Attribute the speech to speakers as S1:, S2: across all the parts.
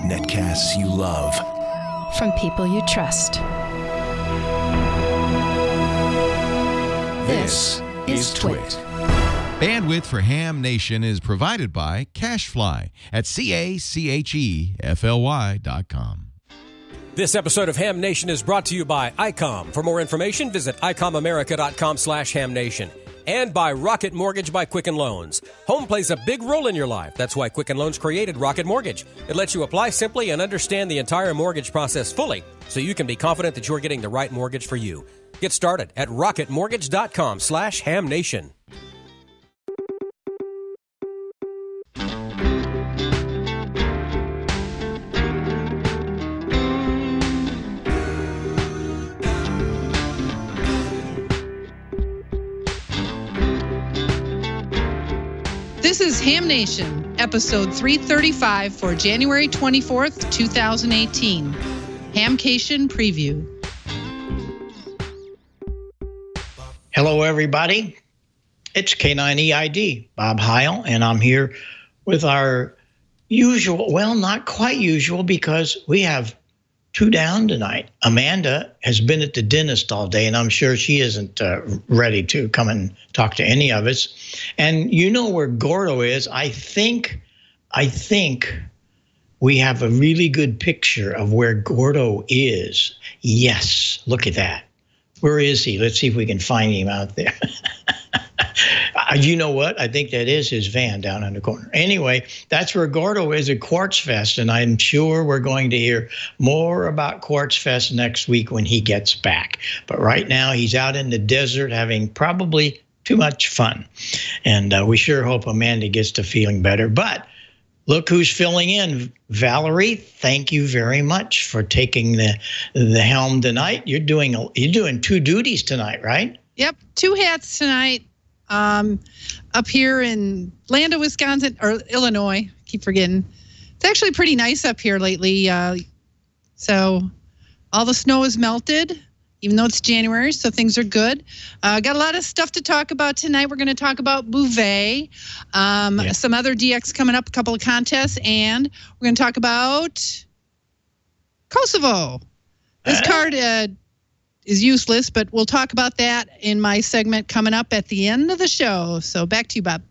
S1: Netcasts you love.
S2: From people you trust.
S1: This is Twit.
S3: Bandwidth for Ham Nation is provided by CashFly at CACHEFLY.com.
S4: This episode of Ham Nation is brought to you by ICOM. For more information, visit ICOMAmerica.com/HamNation. And by Rocket Mortgage by Quicken Loans. Home plays a big role in your life. That's why Quicken Loans created Rocket Mortgage. It lets you apply simply and understand the entire mortgage process fully, so you can be confident that you're getting the right mortgage for you. Get started at rocketmortgage.com/HamNation.
S5: This is Ham Nation, episode 335 for January 24th, 2018. HamCation preview.
S6: Hello, everybody. It's K9EID, Bob Heil, and I'm here with our usual, well, not quite usual, because we have two down tonight. Amanda has been at the dentist all day, and I'm sure she isn't ready to come and talk to any of us. And you know where Gordo is. I think we have a really good picture of where Gordo is. Yes, look at that. Where is he? Let's see if we can find him out there. You know what? I think that is his van down in the corner. Anyway, that's where Gordo is at Quartz Fest, and I'm sure we're going to hear more about Quartz Fest next week when he gets back. But right now, he's out in the desert having probably too much fun. And we sure hope Amanda gets to feeling better. But look who's filling in. Valerie, thank you very much for taking the helm tonight. You're doing two duties tonight, right?
S5: Yep, two hats tonight. Up here in Lando, Wisconsin, or Illinois, keep forgetting. It's actually pretty nice up here lately. So all the snow is melted, even though it's January, so things are good. Got a lot of stuff to talk about tonight. We're going to talk about Bouvet, some other DX coming up, a couple of contests, and we're going to talk about Kosovo. This card is useless, but we'll talk about that in my segment coming up at the end of the show. So back to you, Bob.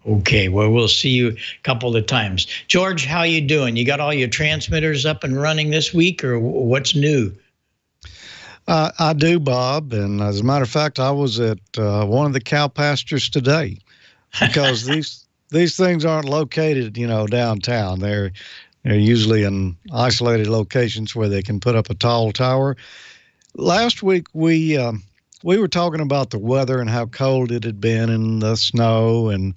S6: Okay, well, we'll see you a couple of times. George, how you doing? You got all your transmitters up and running this week, or what's new?
S7: I do, Bob, and as a matter of fact, I was at one of the cow pastures today, because these things aren't located, downtown. They're usually in isolated locations where they can put up a tall tower. Last week, we were talking about the weather and how cold it had been and the snow and,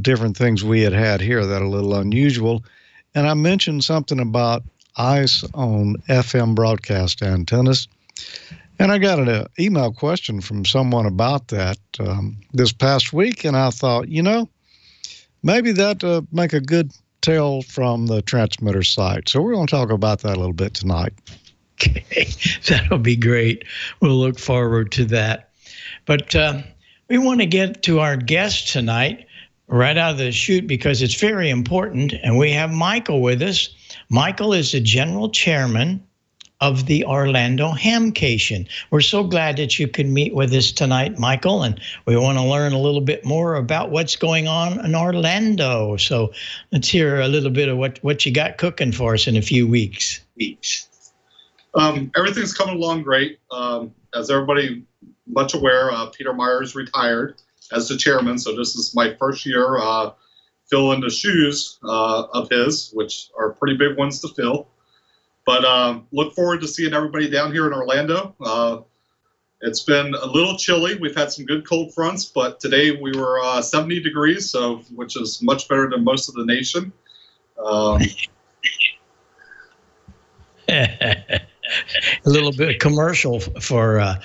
S7: different things we had here that are a little unusual. And I mentioned something about ice on FM broadcast antennas. And I got an email question from someone about that this past week. And I thought, maybe that make a good tell from the transmitter site. So we're going to talk about that a little bit tonight.
S6: Okay, that'll be great. We'll look forward to that. But we want to get to our guest tonight right out of the chute because it's very important. And we have Michael with us. Michael is the general chairman of the Orlando HamCation. We're so glad that you could meet with us tonight, Michael, and we want to learn a little bit more about what's going on in Orlando. So let's hear a little bit of what you got cooking for us in a few weeks.
S8: Everything's coming along great. As everybody much aware, Peter Myers retired as the chairman, so this is my first year filling the shoes of his, which are pretty big ones to fill. But look forward to seeing everybody down here in Orlando. It's been a little chilly. We've had some good cold fronts, but today we were 70 degrees, which is much better than most of the nation.
S6: A little bit of commercial for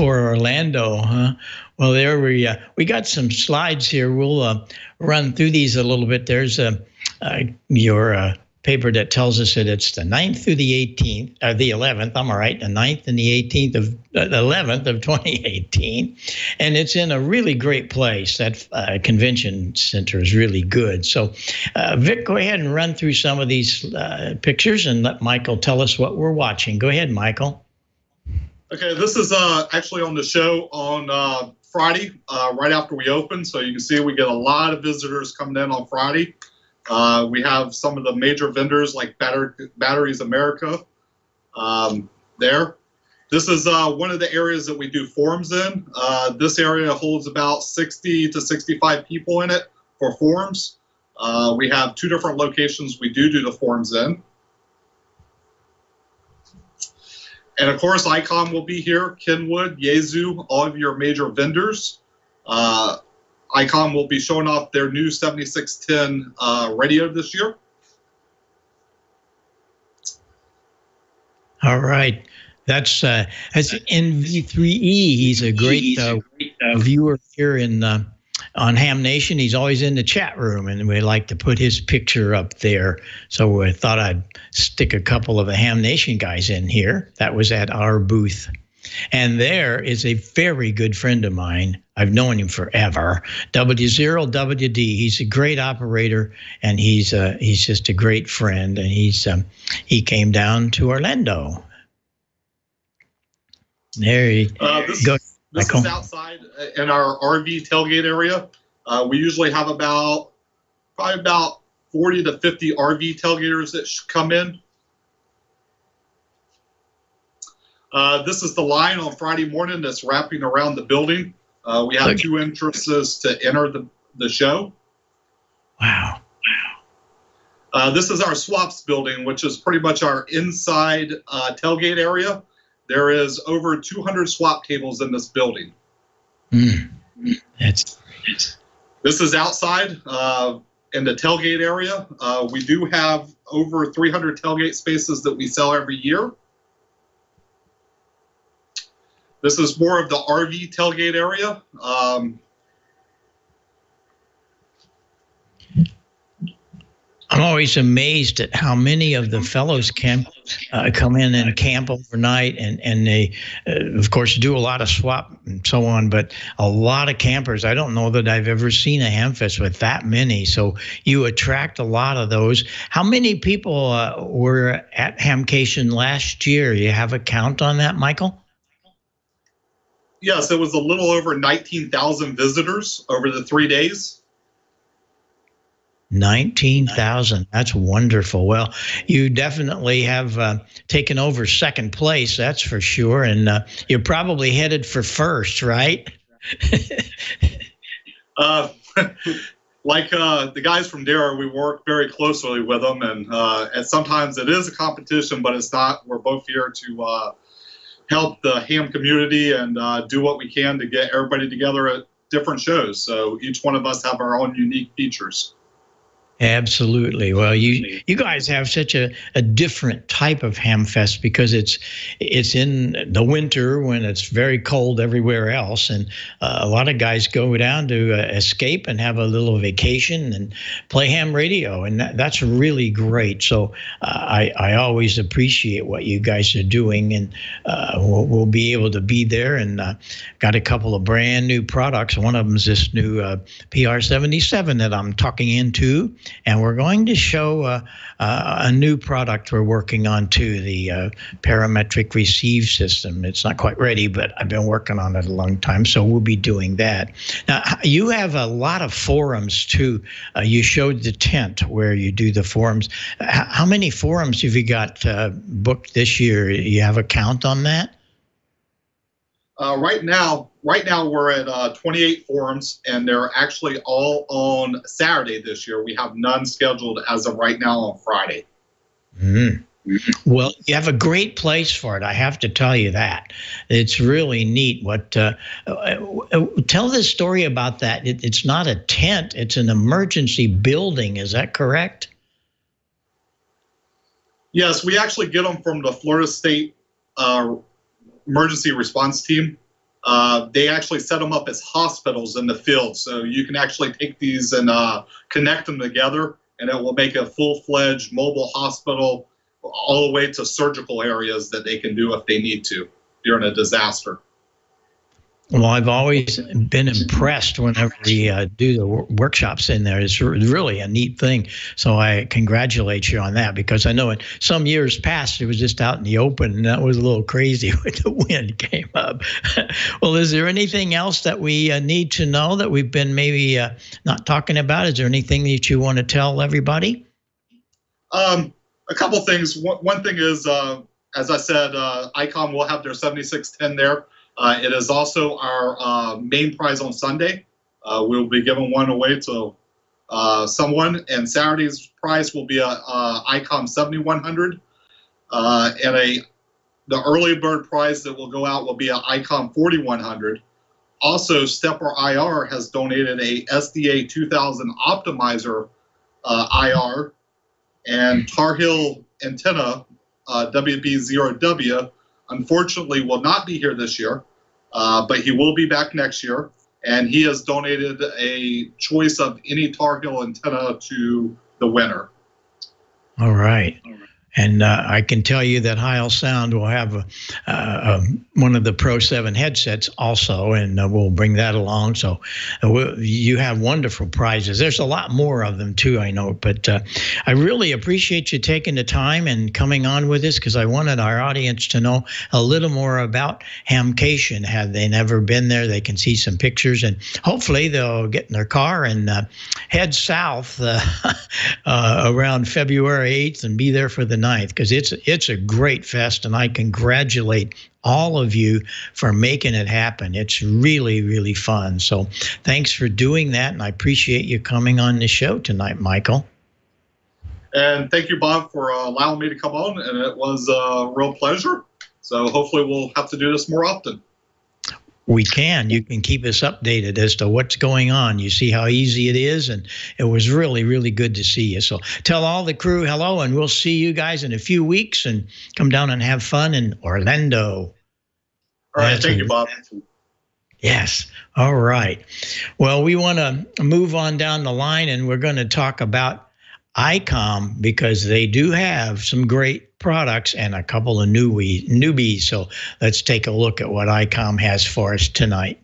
S6: Orlando, huh? Well, there we got some slides here. We'll run through these a little bit. There's your paper that tells us that it's the 9th through the 18th, or the 11th, I'm all right, the 9th and the 18th of, 11th of 2018. And it's in a really great place. That convention center is really good. So, Vic, go ahead and run through some of these pictures and let Michael tell us what we're watching. Go ahead, Michael.
S8: Okay, this is actually on the show on Friday, right after we open. So you can see we get a lot of visitors coming in on Friday. We have some of the major vendors like Batteries America there. This is one of the areas that we do forums in. This area holds about 60 to 65 people in it for forums. We have 2 different locations we do the forums in. And of course, ICOM will be here, Kenwood, Yaesu, all of your major vendors. ICOM will be showing off their new 7610 radio this year.
S6: All right. That's NV3E. He's a great viewer here on Ham Nation. He's always in the chat room, and we like to put his picture up there. So I thought I'd stick a couple of the Ham Nation guys in here. That was at our booth. And there is a very good friend of mine. I've known him forever. W0WD. He's a great operator, and he's just a great friend. And he came down to Orlando. There he goes.
S8: This is outside in our RV tailgate area. We usually have probably about 40 to 50 RV tailgaters that come in. This is the line on Friday morning that's wrapping around the building. We have 2 entrances to enter the show.
S6: Wow.
S8: This is our swaps building, which is pretty much our inside tailgate area. There is over 200 swap tables in this building.
S6: This
S8: is outside in the tailgate area. We do have over 300 tailgate spaces that we sell every year. This is more of the RV tailgate area.
S6: I'm always amazed at how many of the fellows come in and camp overnight, and they, of course, do a lot of swap and so on, but a lot of campers. I don't know that I've ever seen a Hamfest with that many, so you attract a lot of those. How many people were at HamCation last year? You have a count on that, Michael?
S8: Yes, it was a little over 19,000 visitors over the 3 days.
S6: 19,000. That's wonderful. Well, you definitely have taken over second place, that's for sure. And you're probably headed for first, right?
S8: Like the guys from Dara, we work very closely with them. And sometimes it is a competition, but it's not. We're both here to help the ham community and do what we can to get everybody together at different shows. So each one of us have our own unique features.
S6: Absolutely. Well, you guys have such a different type of Hamfest because it's in the winter when it's very cold everywhere else, and a lot of guys go down to escape and have a little vacation and play ham radio, and that's really great. So I always appreciate what you guys are doing, and we'll be able to be there. And got a couple of brand new products. One of them is this new PR77 that I'm talking into. And we're going to show a new product we're working on too, the parametric receive system. It's not quite ready, but I've been working on it a long time, so we'll be doing that. Now, you have a lot of forums too. You showed the tent where you do the forums. How many forums have you got booked this year? You have a count on that?
S8: Right now we're at 28 forums, and they're actually all on Saturday this year. We have none scheduled as of right now on Friday.
S6: Mm-hmm. Well, you have a great place for it. I have to tell you that. It's really neat. What tell the story about that. It's not a tent. It's an emergency building. Is that correct?
S8: Yes, we actually get them from the Florida State emergency response team. They actually set them up as hospitals in the field, so you can actually take these and connect them together and it will make a full-fledged mobile hospital all the way to surgical areas that they can do if they need to during a disaster.
S6: Well, I've always been impressed whenever we do the workshops in there. It's really a neat thing. So I congratulate you on that, because I know in some years past it was just out in the open, and that was a little crazy when the wind came up. Well, is there anything else that we need to know that we've been maybe not talking about? Is there anything that you want to tell everybody?
S8: A couple things. One thing is, as I said, ICOM will have their 7610 there. It is also our main prize on Sunday. We'll be giving one away to someone, and Saturday's prize will be a ICOM 7100, and the early bird prize that will go out will be an ICOM 4100. Also, Stepper IR has donated a SDA 2000 optimizer IR, and Tar Heel Antenna WB0W unfortunately will not be here this year, but he will be back next year, and he has donated a choice of any Tar Heel antenna to the winner.
S6: All right. And I can tell you that Heil Sound will have one of the Pro 7 headsets also, and we'll bring that along. So you have wonderful prizes. There's a lot more of them too, I know. But I really appreciate you taking the time and coming on with us, because I wanted our audience to know a little more about HamCation. Had they never been there, they can see some pictures, and hopefully they'll get in their car and head south around February 8th and be there for the 9th, because it's a great fest, and I congratulate all of you for making it happen. It's really, really fun. So thanks for doing that, and I appreciate you coming on the show tonight, Michael.
S8: And thank you, Bob, for allowing me to come on, and it was a real pleasure. So hopefully we'll have to do this more often.
S6: We can. You can keep us updated as to what's going on. You see how easy it is, and it was really, really good to see you. So tell all the crew hello, and we'll see you guys in a few weeks, and come down and have fun in Orlando.
S8: All right. Thank you, Bob.
S6: Yes. All right. Well, we want to move on down the line, and we're going to talk about ICOM, because they do have some great products and a couple of newbies. So let's take a look at what ICOM has for us tonight.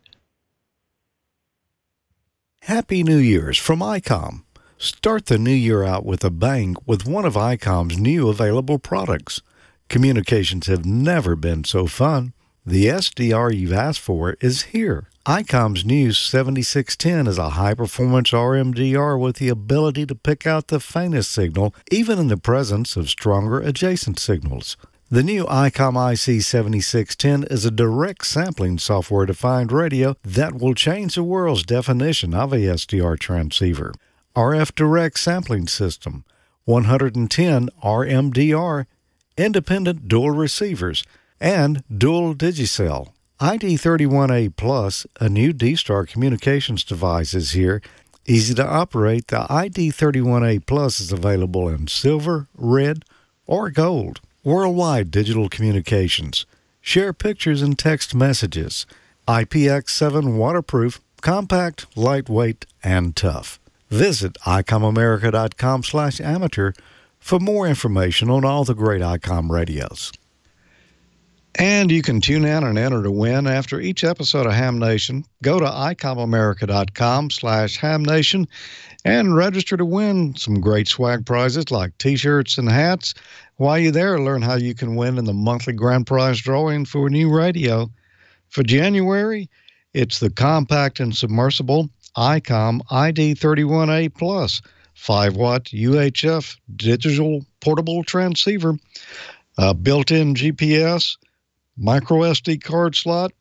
S9: Happy New Year's from ICOM. Start the new year out with a bang with one of ICOM's new available products. Communications have never been so fun. The SDR you've asked for is here. ICOM's new 7610 is a high-performance RMDR with the ability to pick out the faintest signal, even in the presence of stronger adjacent signals. The new ICOM IC7610 is a direct sampling software-defined radio that will change the world's definition of a SDR transceiver. RF direct sampling system, 110 RMDR, independent dual receivers, and dual digicell. ID31A Plus, a new D-Star communications device, is here. Easy to operate, the ID31A Plus is available in silver, red, or gold. Worldwide digital communications. Share pictures and text messages. IPX7 waterproof, compact, lightweight, and tough. Visit ICOMAmerica.com/amateur for more information on all the great ICOM radios.
S7: And you can tune in and enter to win after each episode of Ham Nation. Go to ICOMAmerica.com/HamNation and register to win some great swag prizes like T-shirts and hats. While you're there, learn how you can win in the monthly grand prize drawing for a new radio. For January, it's the compact and submersible ICOM ID31A Plus 5-watt UHF digital portable transceiver, built-in GPS, micro SD card slot,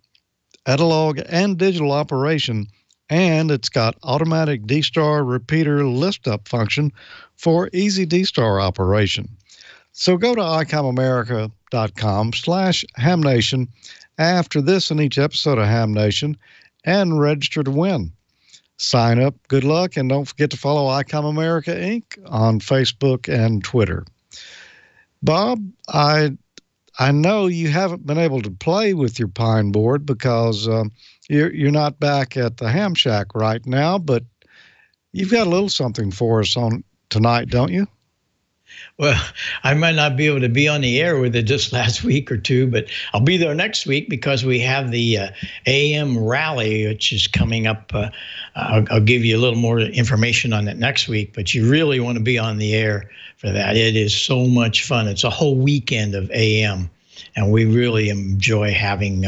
S7: analog and digital operation, and it's got automatic D-Star repeater lift-up function for easy D-Star operation. So go to ICOMAmerica.com/HamNation after this and each episode of Ham Nation and register to win. Sign up, good luck, and don't forget to follow ICOM America Inc. on Facebook and Twitter. Bob, I know you haven't been able to play with your Pineboard because you're not back at the Ham Shack right now, but you've got a little something for us on tonight, don't you?
S6: Well, I might not be able to be on the air with it this last week or two, but I'll be there next week because we have the AM rally, which is coming up. I'll give you a little more information on that next week, but you really want to be on the air for that. It is so much fun. It's a whole weekend of AM, and we really enjoy having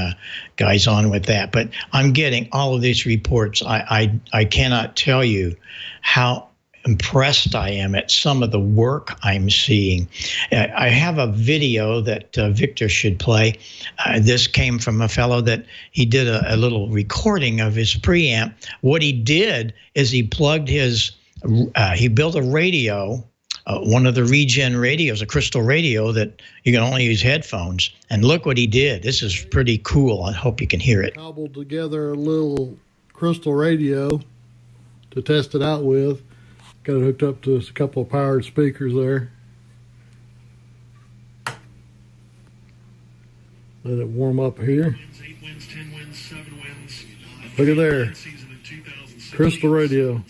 S6: guys on with that. But I'm getting all of these reports. I cannot tell you how impressed I am at some of the work I'm seeing. I have a video that Victor should play. This came from a fellow that he did a little recording of his preamp. What he did is he plugged he built a radio, one of the regen radios, a crystal radio that you can only use headphones. And look what he did. This is pretty cool. I hope you can hear it.
S10: Cobbled together a little crystal radio to test it out with. Got it hooked up to a couple of powered speakers there. Let it warm up here. Look at there. Crystal radio.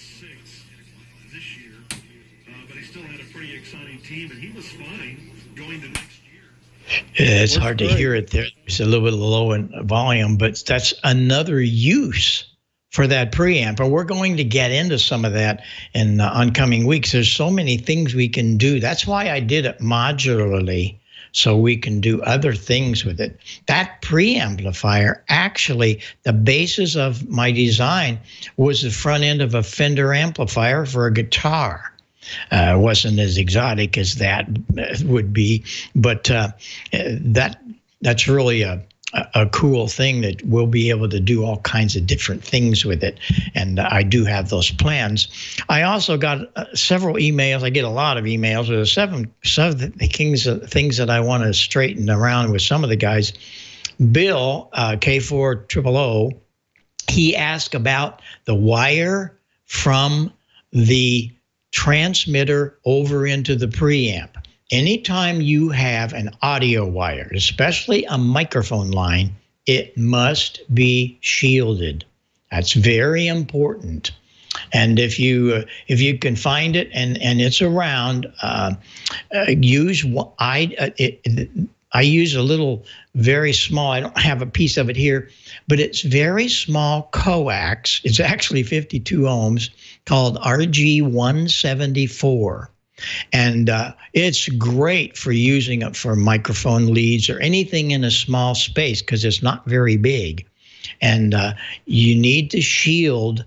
S6: It's hard to hear it there. It's a little bit low in volume, but that's another use for that preamp. And we're going to get into some of that in oncoming weeks. There's so many things we can do. That's why I did it modularly, so we can do other things with it. That preamplifier, actually, the basis of my design was the front end of a Fender amplifier for a guitar. It wasn't as exotic as that would be, but that's really a cool thing that we'll be able to do all kinds of different things with it. And I do have those plans. I also got several emails. I get a lot of emails with seven things that I want to straighten around with some of the guys. Bill, K400, he asked about the wire from the transmitter over into the preamp. Anytime you have an audio wire, especially a microphone line, it must be shielded. That's very important. And if you can find it and it's around, I use a little very small, I don't have a piece of it here, but it's very small coax. It's actually 52 ohms, called RG174. And it's great for using it for microphone leads or anything in a small space because it's not very big. And you need to shield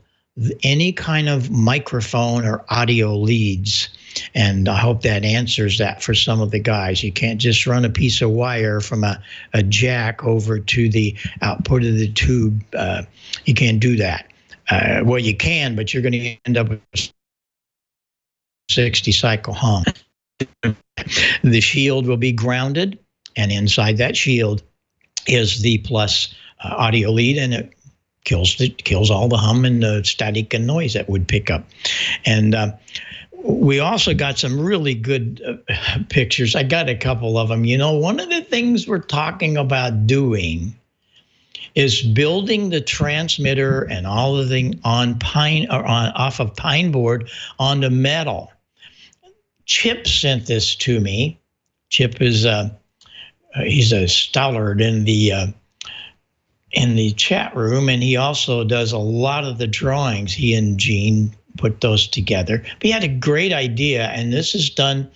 S6: any kind of microphone or audio leads. And I hope that answers that for some of the guys. You can't just run a piece of wire from a jack over to the output of the tube. You can't do that. Well, you can, but you're going to end up with 60 cycle hum. The shield will be grounded, and inside that shield is the plus audio lead, and it kills all the hum and the static and noise that would pick up. And we also got some really good pictures. I got a couple of them. You know, one of the things we're talking about doing is building the transmitter and all the thing on off of Pineboard onto metal. Chip sent this to me. Chip is he's a stalwart in the chat room, and he also does a lot of the drawings. He and Gene put those together. But he had a great idea, and this is done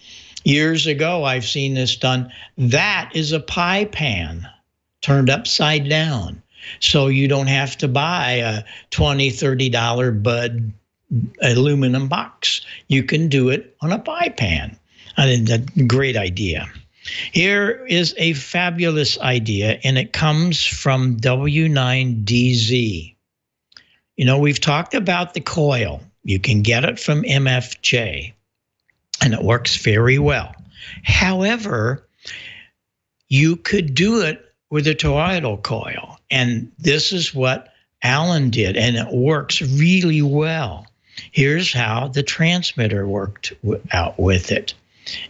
S6: years ago. I've seen this done. That is a pie pan turned upside down. So you don't have to buy a $20, $30 Bud aluminum box. You can do it on a pie pan. I think that's a great idea. Here is a fabulous idea, and it comes from W9DZ. You know, we've talked about the coil. You can get it from MFJ, and it works very well. However, you could do it with a toroidal coil, and this is what Alan did, and it works really well. Here's how the transmitter worked out with it.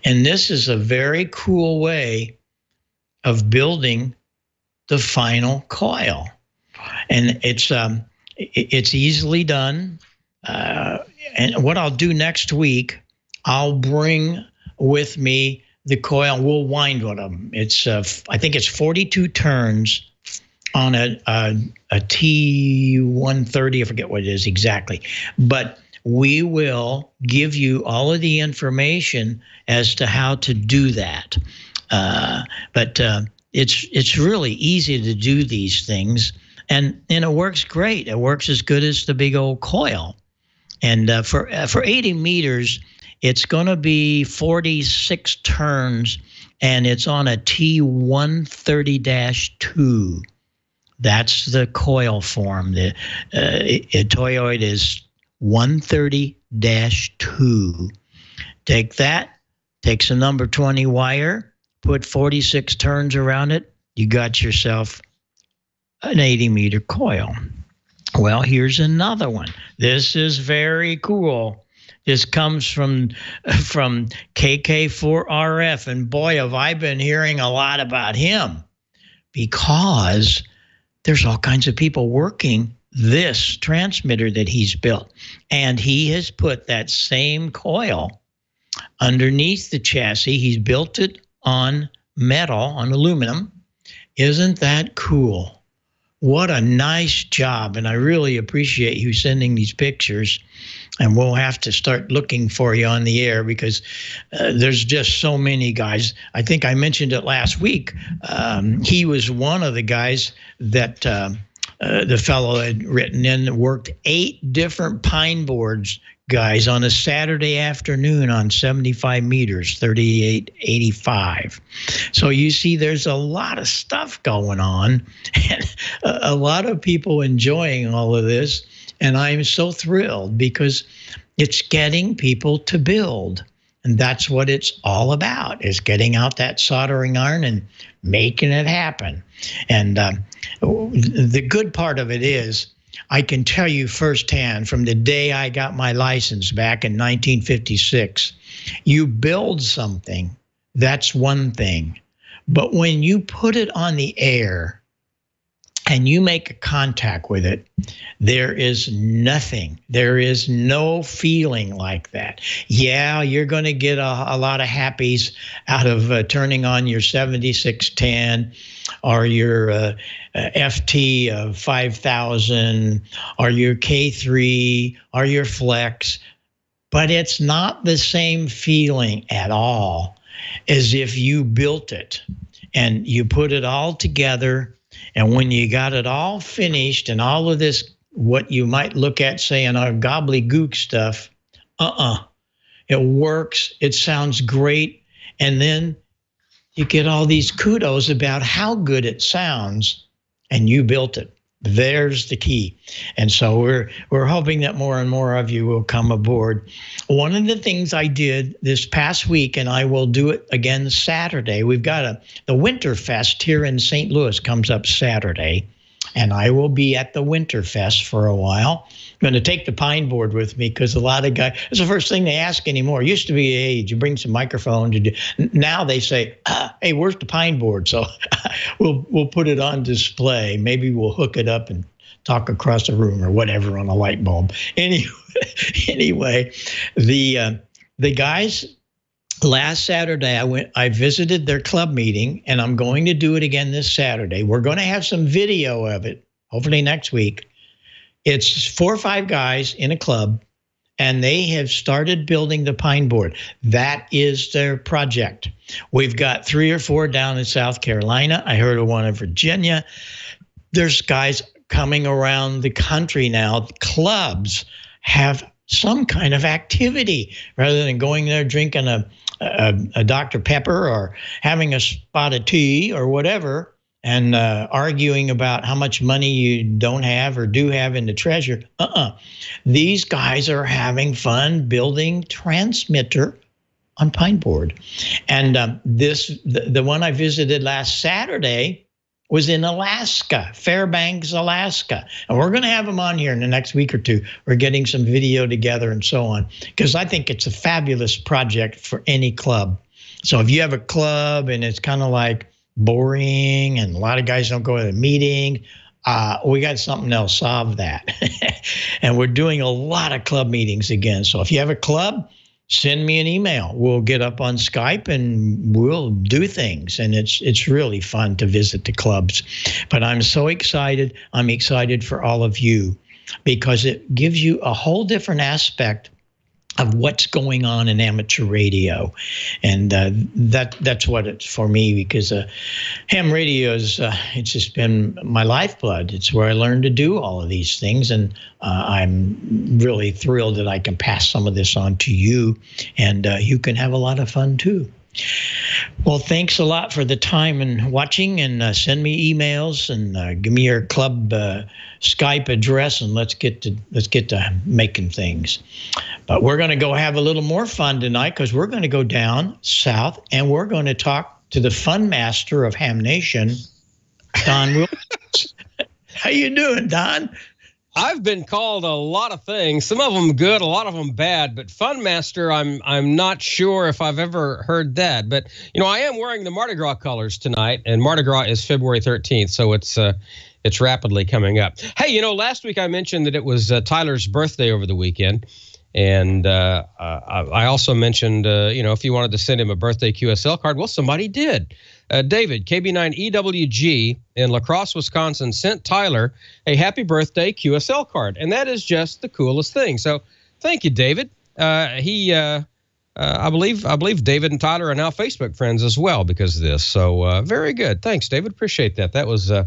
S6: And this is a very cool way of building the final coil. And it's easily done. And what I'll do next week, I'll bring with me the coil. We'll wind one of them. It's I think it's 42 turns on a T130. I forget what it is exactly, but we will give you all of the information as to how to do that. But it's really easy to do these things, and it works great. It works as good as the big old coil. And for 80 meters, it's going to be 46 turns, and it's on a T130-2. That's the coil form. The toroid is 130-2. Take that, take some number 20 wire, put 46 turns around it, you got yourself an 80-meter coil. Well, here's another one. This is very cool. This comes from KK4RF, and boy, have I been hearing a lot about him, because there's all kinds of people working this transmitter that he's built, and he has put that same coil underneath the chassis. He's built it on metal, on aluminum. Isn't that cool? What a nice job, and I really appreciate you sending these pictures, and we'll have to start looking for you on the air, because there's just so many guys. I think I mentioned it last week. He was one of the guys that the fellow had written in, worked 8 different pine boards, guys, on a Saturday afternoon on 75 meters, 3885. So you see, there's a lot of stuff going on, and a lot of people enjoying all of this. And I'm so thrilled, because it's getting people to build. And that's what it's all about, is getting out that soldering iron and making it happen. And the good part of it is, I can tell you firsthand, from the day I got my license back in 1956, you build something, that's one thing. But when you put it on the air and you make a contact with it, there is nothing. There is no feeling like that. Yeah, you're going to get a lot of happies out of turning on your 7610 or your FT of 5000 or your K3 or your Flex, but it's not the same feeling at all as if you built it and you put it all together. And when you got it all finished and all of this, what you might look at saying our gobbledygook stuff, it works, it sounds great, and then you get all these kudos about how good it sounds, and you built it. There's the key. And so we're hoping that more and more of you will come aboard. One of the things I did this past week, and I will do it again Saturday, we've got the Winterfest here in St. Louis comes up Saturday, and I will be at the Winterfest for a while. I'm going to take the pine board with me, because a lot of guys, it's the first thing they ask anymore. It used to be, hey, did you bring some microphone? Now they say, hey, where's the pine board? So we'll put it on display. Maybe we'll hook it up and talk across the room or whatever on a light bulb. Anyway, the guys, last Saturday, I visited their club meeting, and I'm going to do it again this Saturday. We're going to have some video of it, hopefully next week. It's 4 or 5 guys in a club, and they have started building the pine board. That is their project. We've got 3 or 4 down in South Carolina. I heard of one in Virginia. There's guys coming around the country now. Clubs have some kind of activity rather than going there drinking a Dr. Pepper or having a spot of tea or whatever, and arguing about how much money you don't have or do have in the treasure. These guys are having fun building transmitter on pine board. And the one I visited last Saturday was in Alaska, Fairbanks, Alaska. And we're going to have them on here in the next week or 2. We're getting some video together and so on, because I think it's a fabulous project for any club. So if you have a club and it's kind of like boring and a lot of guys don't go to the meeting, we got something that'll solve that. And we're doing a lot of club meetings again. So if you have a club, send me an email. We'll get up on Skype and we'll do things. And it's really fun to visit the clubs. But I'm so excited. I'm excited for all of you because it gives you a whole different aspect of what's going on in amateur radio. And that's what it's for me, because ham radio is, it's just been my lifeblood. It's where I learned to do all of these things. And I'm really thrilled that I can pass some of this on to you, and you can have a lot of fun too. Well, thanks a lot for the time and watching, and send me emails and give me your club Skype address, and let's get to making things. But we're going to go have a little more fun tonight, because we're going to go down south and we're going to talk to the fun master of Ham Nation, Don Williams. How you doing, Don?
S4: I've been called a lot of things, some of them good, a lot of them bad, but Fun Master, I'm not sure if I've ever heard that. But, you know, I am wearing the Mardi Gras colors tonight, and Mardi Gras is February 13th, so it's rapidly coming up. Hey, you know, last week I mentioned that it was Tyler's birthday over the weekend, and I also mentioned, you know, if you wanted to send him a birthday QSL card, well, somebody did. David, KB9EWG in La Crosse, Wisconsin, sent Tyler a happy birthday QSL card, and that is just the coolest thing. So thank you, David. I believe David and Tyler are now Facebook friends as well because of this. So very good. Thanks, David. Appreciate that. That was a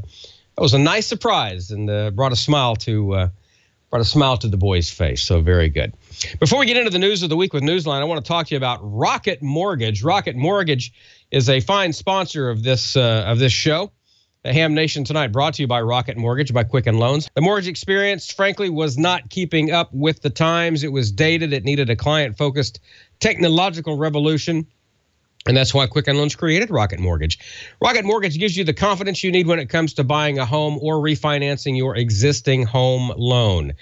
S4: nice surprise, and brought a smile to the boy's face. So very good. Before we get into the news of the week with Newsline, I want to talk to you about Rocket Mortgage. Rocket Mortgage is a fine sponsor of this show. The Ham Nation Tonight brought to you by Rocket Mortgage by Quicken Loans. The mortgage experience, frankly, was not keeping up with the times. It was dated. It needed a client-focused technological revolution. And that's why Quicken Loans created Rocket Mortgage. Rocket Mortgage gives you the confidence you need when it comes to buying a home or refinancing your existing home loan.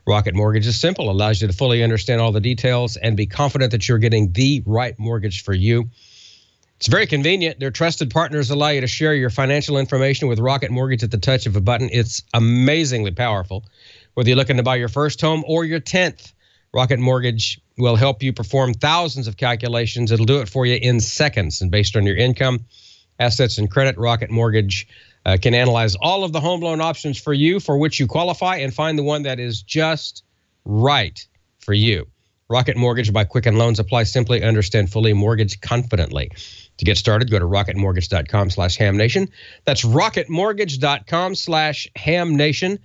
S4: Rocket Mortgage is simple, allows you to fully understand all the details and be confident that you're getting the right mortgage for you. It's very convenient. Their trusted partners allow you to share your financial information with Rocket Mortgage at the touch of a button. It's amazingly powerful. Whether you're looking to buy your first home or your 10th, Rocket Mortgage will help you perform thousands of calculations. It'll do it for you in seconds. And based on your income, assets, and credit, Rocket Mortgage can analyze all of the home loan options for you for which you qualify and find the one that is just right for you. Rocket Mortgage by Quicken Loans. Apply simply, understand fully, mortgage confidently. To get started, go to rocketmortgage.com/hamnation. That's rocketmortgage.com/hamnation.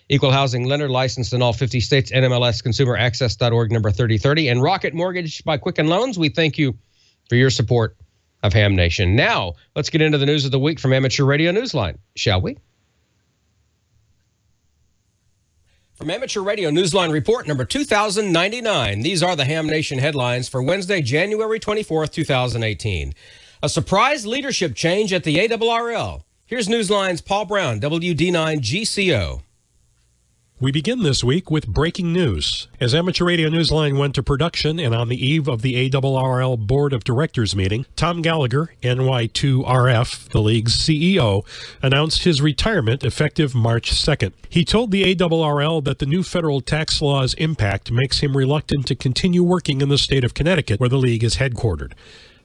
S4: Equal housing lender, licensed in all 50 states, NMLS consumeraccess.org, number 3030. And Rocket Mortgage by Quicken Loans, we thank you for your support of Ham Nation. Now, let's get into the news of the week from Amateur Radio Newsline, shall we? From Amateur Radio Newsline Report number 2099, these are the Ham Nation headlines for Wednesday, January 24th, 2018. A surprise leadership change at the ARRL. Here's Newsline's Paul Brown, WD9 GCO.
S11: We begin this week with breaking news. As Amateur Radio Newsline went to production and on the eve of the ARRL Board of Directors meeting, Tom Gallagher, NY2RF, the league's CEO, announced his retirement effective March 2nd. He told the ARRL that the new federal tax law's impact makes him reluctant to continue working in the state of Connecticut, where the league is headquartered.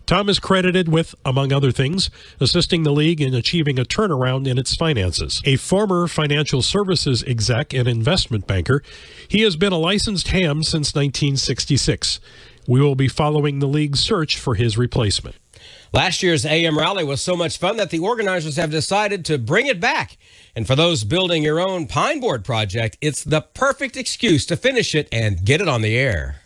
S11: Tom is credited with, among other things, assisting the league in achieving a turnaround in its finances. A former financial services exec and investment banker, he has been a licensed ham since 1966. We will be following the league's search for his replacement.
S4: Last year's AM rally was so much fun that the organizers have decided to bring it back. And for those building your own Pineboard project, it's the perfect excuse to finish it and get it on the air.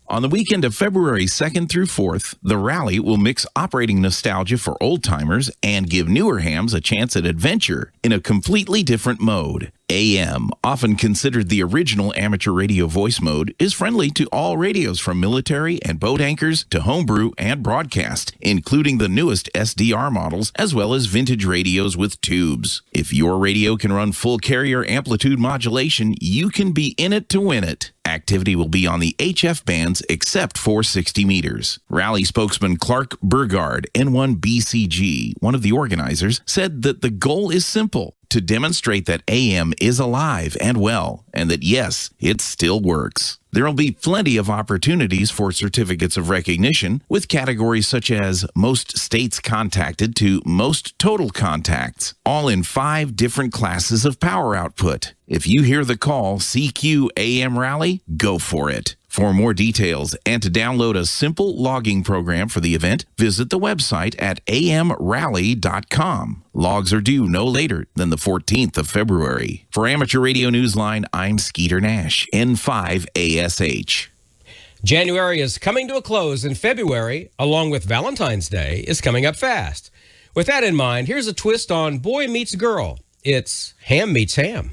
S1: On the weekend of February 2nd through 4th, the rally will mix operating nostalgia for old-timers and give newer hams a chance at adventure in a completely different mode. AM, often considered the original amateur radio voice mode, is friendly to all radios from military and boat anchors to homebrew and broadcast, including the newest SDR models as well as vintage radios with tubes. If your radio can run full carrier amplitude modulation, you can be in it to win it. Activity will be on the HF bands except for 60 meters. Rally spokesman Clark Burgard, N1BCG, one of the organizers, said that the goal is simple: to demonstrate that AM is alive and well, and that yes, it still works. There will be plenty of opportunities for certificates of recognition with categories such as most states contacted to most total contacts, all in 5 different classes of power output. If you hear the call CQ AM Rally, go for it. For more details and to download a simple logging program for the event, visit the website at amrally.com. Logs are due no later than the 14th of February. For Amateur Radio Newsline, I'm Skeeter Nash, N5ASH.
S4: January is coming to a close, and February, along with Valentine's Day, is coming up fast. With that in mind, here's a twist on Boy Meets Girl. It's Ham Meets Ham.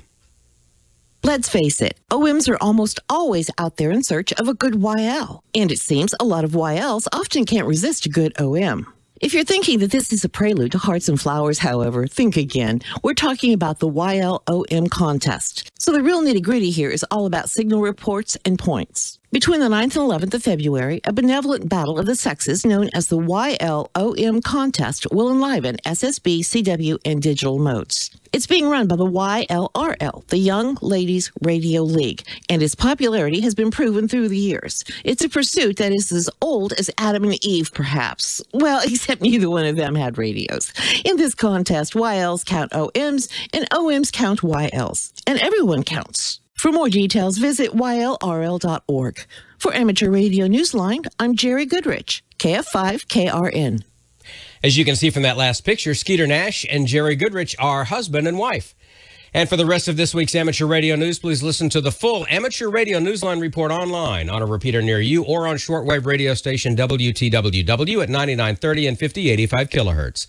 S12: Let's face it, OMs are almost always out there in search of a good YL. And it seems a lot of YLs often can't resist a good OM. If you're thinking that this is a prelude to Hearts and Flowers, however, think again. We're talking about the YL-OM contest. So the real nitty-gritty here is all about signal reports and points. Between the 9th and 11th of February, a benevolent battle of the sexes known as the YL-OM contest will enliven SSB, CW, and digital modes. It's being run by the YLRL, the Young Ladies Radio League, and its popularity has been proven through the years. It's a pursuit that is as old as Adam and Eve, perhaps. Well, except neither one of them had radios. In this contest, YLs count OMs, and OMs count YLs. And everyone counts. For more details, visit ylrl.org. For Amateur Radio Newsline, I'm Jerry Goodrich, KF5KRN.
S4: As you can see from that last picture, Skeeter Nash and Jerry Goodrich are husband and wife. And for the rest of this week's Amateur Radio News, please listen to the full Amateur Radio Newsline report online on a repeater near you or on shortwave radio station WTWW at 9930 and 5085 kilohertz.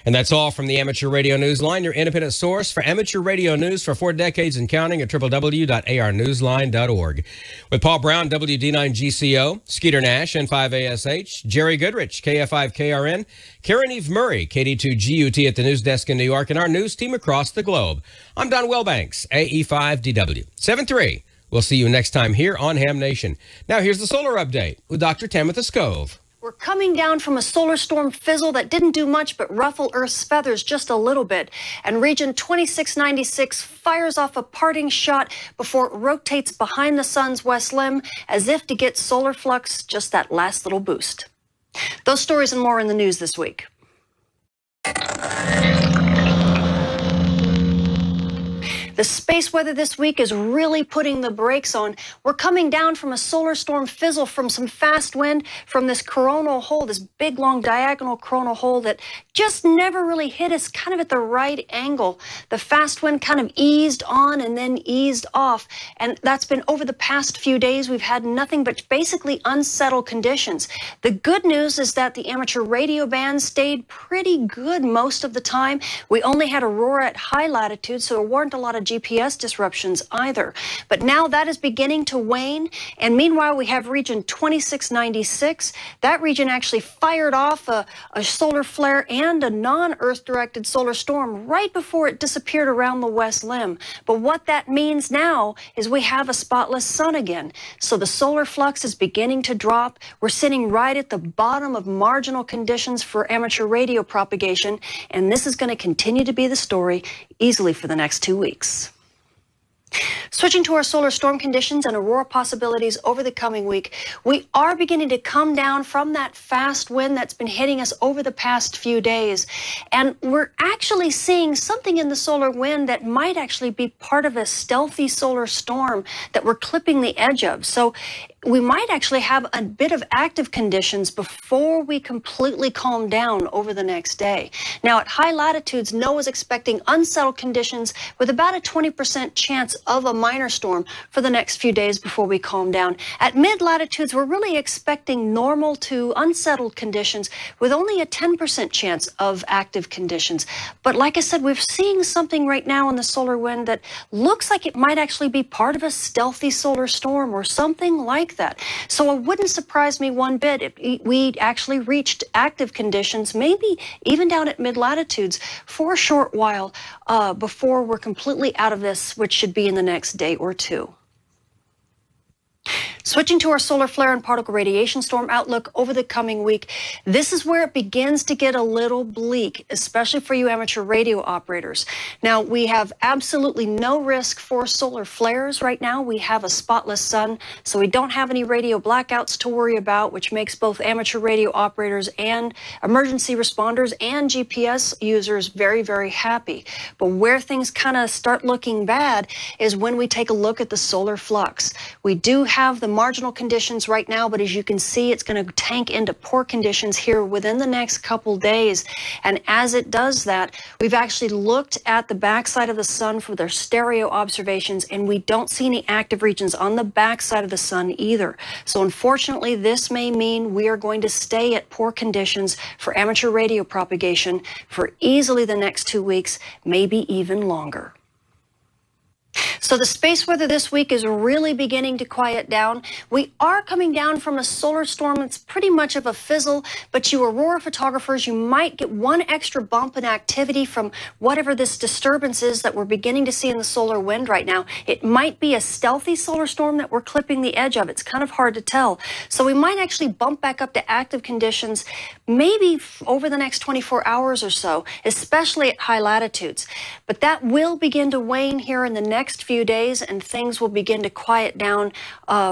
S4: And that's all from the Amateur Radio Newsline, your independent source for amateur radio news for 4 decades and counting at www.arnewsline.org. With Paul Brown, WD9GCO, Skeeter Nash, N5ASH, Jerry Goodrich, KF5KRN, Karen Eve Murray, KD2GUT at the news desk in New York, and our news team across the globe. I'm Don Wellbanks, AE5DW. 7-3. We'll see you next time here on Ham Nation. Now here's the solar update with Dr. Tamitha Scove.
S13: We're coming down from a solar storm fizzle that didn't do much but ruffle Earth's feathers just a little bit. And region 2696 fires off a parting shot before it rotates behind the sun's west limb as if to get solar flux just that last little boost. Those stories and more in the news this week. The space weather this week is really putting the brakes on. We're coming down from a solar storm fizzle from some fast wind from this coronal hole, this big, long, diagonal coronal hole that just never really hit us kind of at the right angle. The fast wind kind of eased on and then eased off. And that's been over the past few days. We've had nothing but basically unsettled conditions. The good news is that the amateur radio band stayed pretty good most of the time. We only had aurora at high latitude, so there weren't a lot of GPS disruptions either. But now that is beginning to wane, and meanwhile we have region 2696. That region actually fired off a solar flare and a non-Earth directed solar storm right before it disappeared around the west limb. But what that means now is we have a spotless sun again. So the solar flux is beginning to drop. We're sitting right at the bottom of marginal conditions for amateur radio propagation, and this is going to continue to be the story easily for the next 2 weeks. Switching to our solar storm conditions and aurora possibilities over the coming week, we are beginning to come down from that fast wind that's been hitting us over the past few days. And we're actually seeing something in the solar wind that might actually be part of a stealthy solar storm that we're clipping the edge of. So we might actually have a bit of active conditions before we completely calm down over the next day. Now, at high latitudes, NOAA is expecting unsettled conditions with about a 20% chance of a minor storm for the next few days before we calm down. At mid-latitudes, we're really expecting normal to unsettled conditions with only a 10% chance of active conditions. But like I said, we're seeing something right now in the solar wind that looks like it might actually be part of a stealthy solar storm or something like that. So it wouldn't surprise me one bit if we actually reached active conditions, maybe even down at mid-latitudes for a short while before we're completely out of this, which should be in the next day or two. Switching to our solar flare and particle radiation storm outlook over the coming week, this is where it begins to get a little bleak, especially for you amateur radio operators. Now, we have absolutely no risk for solar flares right now. We have a spotless sun, so we don't have any radio blackouts to worry about, which makes both amateur radio operators and emergency responders and GPS users very, very happy. But where things kind of start looking bad is when we take a look at the solar flux. We do have the marginal conditions right now, but as you can see, it's going to tank into poor conditions here within the next couple days. And as it does that, we've actually looked at the backside of the sun for their stereo observations, and we don't see any active regions on the backside of the sun either. So unfortunately, this may mean we are going to stay at poor conditions for amateur radio propagation for easily the next 2 weeks, maybe even longer. So the space weather this week is really beginning to quiet down. We are coming down from a solar storm that's pretty much of a fizzle, but you aurora photographers, you might get one extra bump in activity from whatever this disturbance is that we're beginning to see in the solar wind right now. It might be a stealthy solar storm that we're clipping the edge of. It's kind of hard to tell. So we might actually bump back up to active conditions maybe over the next 24 hours or so, especially at high latitudes. But that will begin to wane here in the next few days, and things will begin to quiet down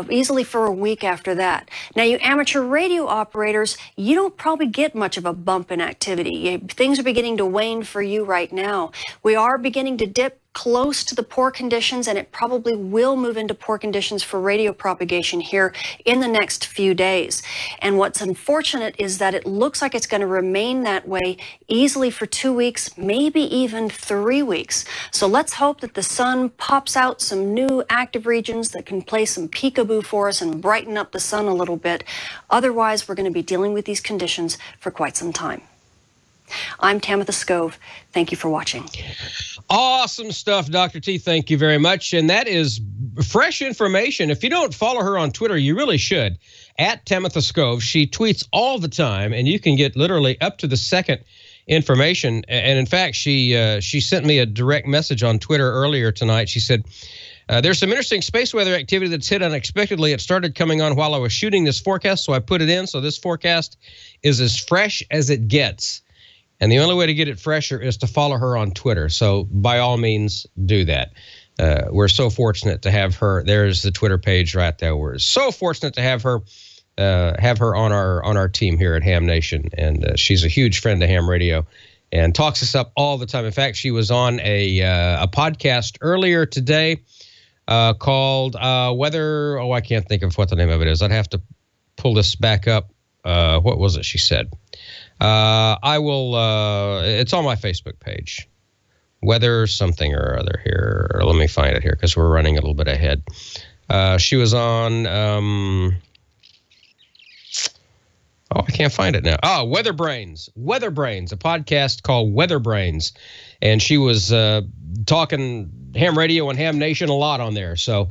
S13: easily for a week after that. Now, you amateur radio operators, you don't probably get much of a bump in activity. Things are beginning to wane for you right now. We are beginning to dip close to the poor conditions, and it probably will move into poor conditions for radio propagation here in the next few days. And what's unfortunate is that it looks like it's going to remain that way easily for 2 weeks, maybe even 3 weeks. So let's hope that the sun pops out some new active regions that can play some peekaboo for us and brighten up the sun a little bit. Otherwise, we're going to be dealing with these conditions for quite some time. I'm Tamitha Skov. Thank you for watching.
S4: Awesome stuff, Dr. T. Thank you very much. And that is fresh information. If you don't follow her on Twitter, you really should. At Tamitha Skov. She tweets all the time, and you can get literally up to the second information. And in fact, she sent me a direct message on Twitter earlier tonight. She said, there's some interesting space weather activity that's hit unexpectedly. It started coming on while I was shooting this forecast, so I put it in. So this forecast is as fresh as it gets. And the only way to get it fresher is to follow her on Twitter. So by all means, do that. We're so fortunate to have her. There's the Twitter page right there. We're so fortunate to have her on our team here at Ham Nation. And she's a huge friend of ham radio and talks us up all the time. In fact, she was on a podcast earlier today called Weather. Oh, I can't think of what the name of it is. I'd have to pull this back up. What was it she said? I will, it's on my Facebook page, Weather something or other here. Let me find it here because we're running a little bit ahead. She was on, I can't find it now. Oh, Weather Brains, a podcast called Weather Brains. And she was talking ham radio and Ham Nation a lot on there. So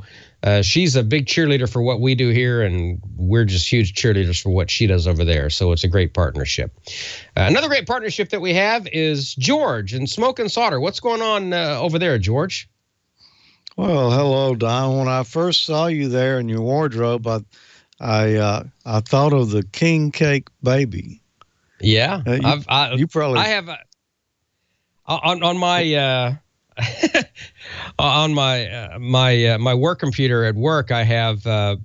S4: she's a big cheerleader for what we do here, and we're just huge cheerleaders for what she does over there. So it's a great partnership. Another great partnership that we have is George and Smoke and Solder. What's going on over there, George?
S7: Well, hello, Don. When I first saw you there in your wardrobe, I thought of the king cake baby.
S4: Yeah,
S7: you probably.
S4: I have on my. On my work computer at work, I have a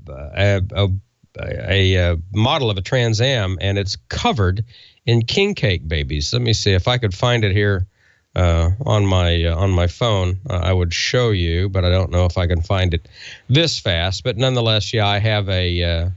S4: model of a Trans Am, and it's covered in king cake babies. Let me see if I could find it here on my phone. I would show you, but I don't know if I can find it this fast. But nonetheless, yeah, I have a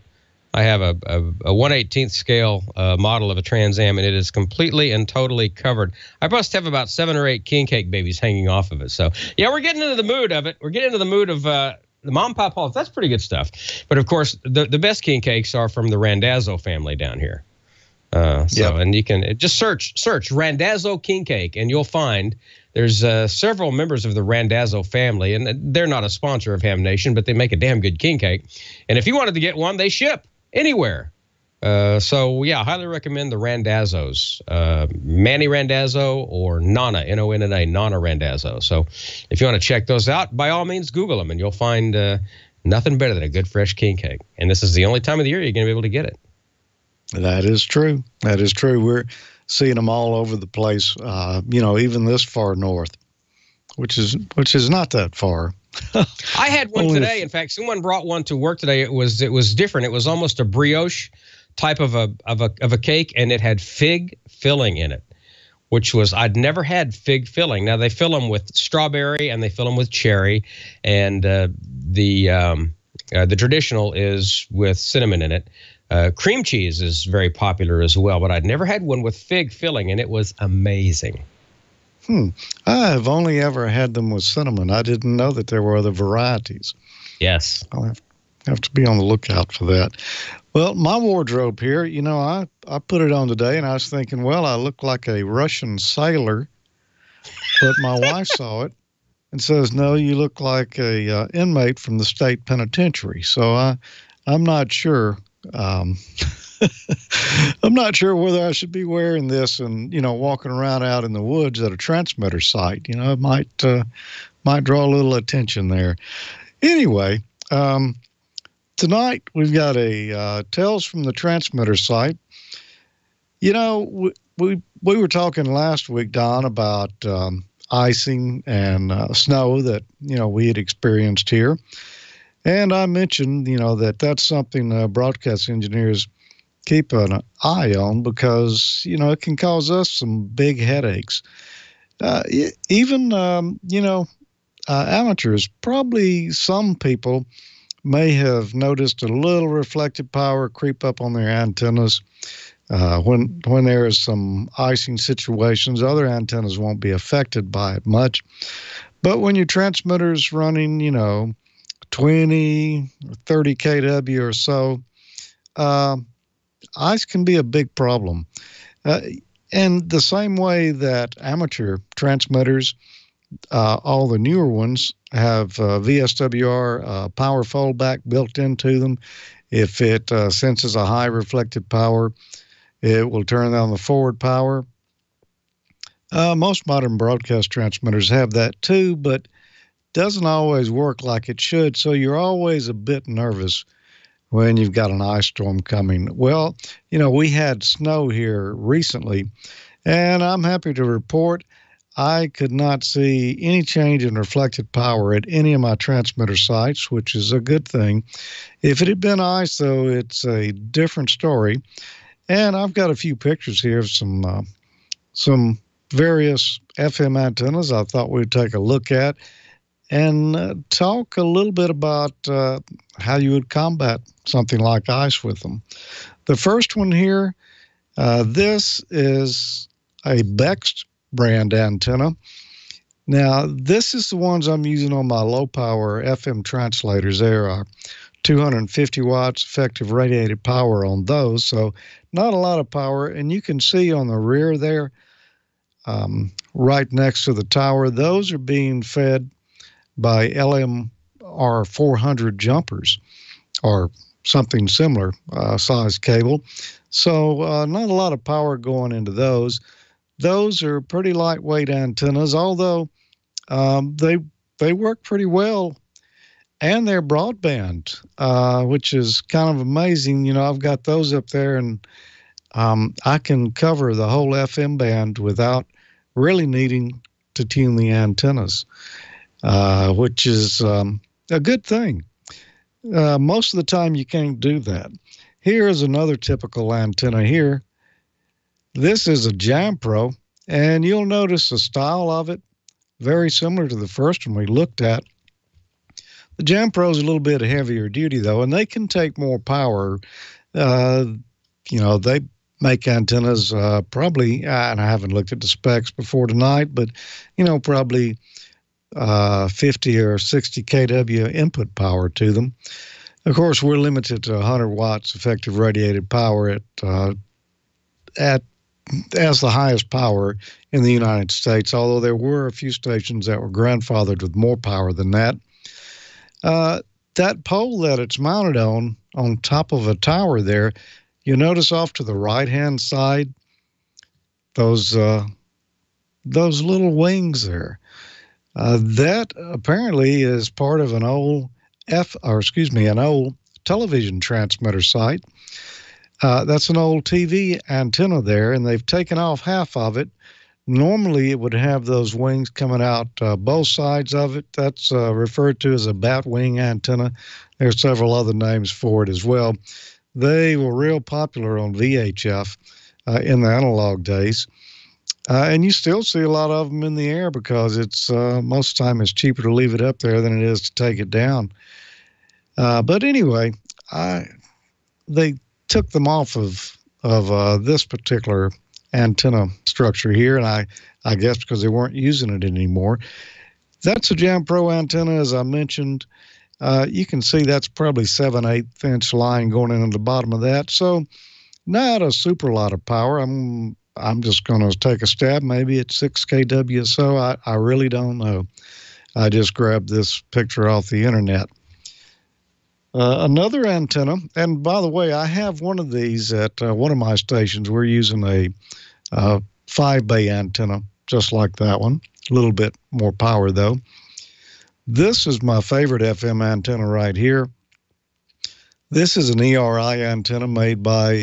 S4: 1/18 scale model of a Trans Am, and it is completely and totally covered. I must have about 7 or 8 king cake babies hanging off of it. So, yeah, we're getting into the mood of it. We're getting into the mood of the mom pop halls. That's pretty good stuff. But, of course, the best king cakes are from the Randazzo family down here. And you can just search Randazzo king cake, and you'll find there's several members of the Randazzo family, and they're not a sponsor of Ham Nation, but they make a damn good king cake. And if you wanted to get one, they ship anywhere. So, yeah, highly recommend the Randazzos, Manny Randazzo or Nonna, Nonna, Nonna Randazzo. So if you want to check those out, by all means, Google them, and you'll find Nothing better than a good fresh king cake. And this is the only time of the year you're going to be able to get it.
S7: That is true. That is true. We're seeing them all over the place, even this far north, which is not that far.
S4: I had one today. In fact, someone brought one to work today. It was different. It was almost a brioche type of a cake, and it had fig filling in it, which was, I'd never had fig filling. Now they fill them with strawberry and they fill them with cherry, and the traditional is with cinnamon in it. Cream cheese is very popular as well, but I'd never had one with fig filling, and it was amazing.
S7: I have only ever had them with cinnamon. I didn't know that there were other varieties.
S4: Yes.
S7: I'll have to be on the lookout for that. Well, my wardrobe here, I put it on today, and I was thinking, well, I look like a Russian sailor, but my wife saw it and says, no, you look like a inmate from the state penitentiary. So I'm not sure. I'm not sure whether I should be wearing this and, walking around out in the woods at a transmitter site. It might draw a little attention there. Anyway, tonight we've got a Tales from the Transmitter site. We were talking last week, Don, about icing and snow that, we had experienced here. And I mentioned, that's something broadcast engineers keep an eye on because, it can cause us some big headaches. Amateurs, probably some people may have noticed a little reflected power creep up on their antennas when there is some icing situations. Other antennas won't be affected by it much. But when your transmitter's running, 20 or 30 kW or so, ice can be a big problem. And the same way that amateur transmitters, all the newer ones, have VSWR power foldback built into them. If it senses a high reflected power, it will turn on the forward power. Most modern broadcast transmitters have that too, but doesn't always work like it should, so you're always a bit nervous when you've got an ice storm coming. Well, we had snow here recently, and I'm happy to report I could not see any change in reflected power at any of my transmitter sites, which is a good thing. If it had been ice, though, it's a different story. And I've got a few pictures here of some various FM antennas I thought we'd take a look at and talk a little bit about how you would combat something like ice with them. The first one here, this is a Bext brand antenna. Now, this is the ones I'm using on my low-power FM translators. There are 250 watts effective radiated power on those, so not a lot of power. And you can see on the rear there, right next to the tower, those are being fed by LMR 400 jumpers or something similar size cable. So not a lot of power going into those. Those are pretty lightweight antennas, although they work pretty well, and they're broadband, which is kind of amazing. I've got those up there, and I can cover the whole FM band without really needing to tune the antennas, which is a good thing. Most of the time you can't do that. Here is another typical antenna here. This is a Jam Pro, and you'll notice the style of it very similar to the first one we looked at. The Jam Pro is a little bit heavier duty, though, and they can take more power. They make antennas probably, and I haven't looked at the specs before tonight, but, probably 50 or 60 kW input power to them. Of course, we're limited to 100 watts effective radiated power as the highest power in the United States, although there were a few stations that were grandfathered with more power than that. That pole that it's mounted on top of a tower there, you notice off to the right-hand side, those little wings there. That apparently is part of an old an old television transmitter site. That's an old TV antenna there, and they've taken off half of it. Normally, it would have those wings coming out both sides of it. That's referred to as a bat wing antenna. There are several other names for it as well. They were real popular on VHF in the analog days. And you still see a lot of them in the air because it's most of the time it's cheaper to leave it up there than it is to take it down. But anyway, they took them off of this particular antenna structure here, and I guess because they weren't using it anymore. That's a Jam Pro antenna, as I mentioned. You can see that's probably 7/8 inch line going into the bottom of that. So not a super lot of power. I'm just going to take a stab. Maybe it's 6 kW or so. I really don't know. I just grabbed this picture off the internet. Another antenna, and by the way, I have one of these at one of my stations. We're using a 5-bay antenna, just like that one. A little bit more power, though. This is my favorite FM antenna right here. This is an ERI antenna made by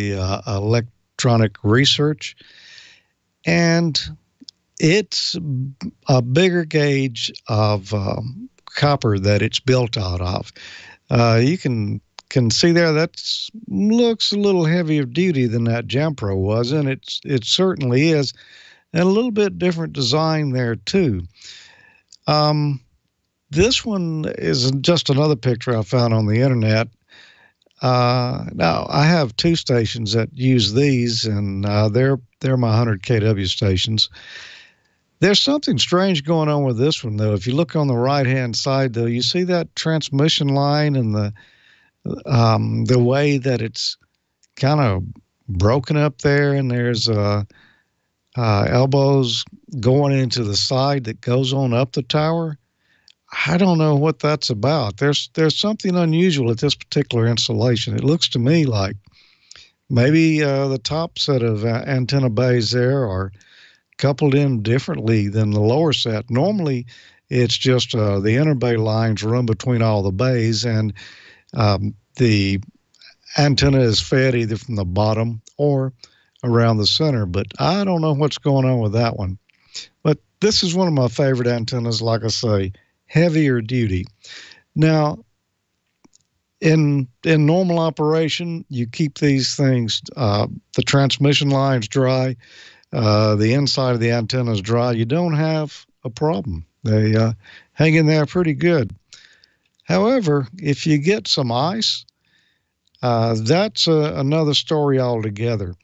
S7: Electronic Research, and it's a bigger gauge of copper that it's built out of. You can see there that looks a little heavier duty than that Jam Pro was, and it certainly is, and a little bit different design there too. This one is just another picture I found on the internet. Now I have two stations that use these, and they're my 100 kW stations. There's something strange going on with this one, though. If you look on the right-hand side, though, you see that transmission line and the way that it's kind of broken up there, and there's elbows going into the side that goes on up the tower. I don't know what that's about. There's something unusual at this particular installation. It looks to me like maybe the top set of antenna bays there are coupled in differently than the lower set. Normally, it's just the interbay lines run between all the bays, and the antenna is fed either from the bottom or around the center. But I don't know what's going on with that one. But this is one of my favorite antennas, like I say, heavier duty. Now, in normal operation, you keep these things, the transmission lines dry, the inside of the antenna is dry, you don't have a problem. They hang in there pretty good. However, if you get some ice, that's another story altogether.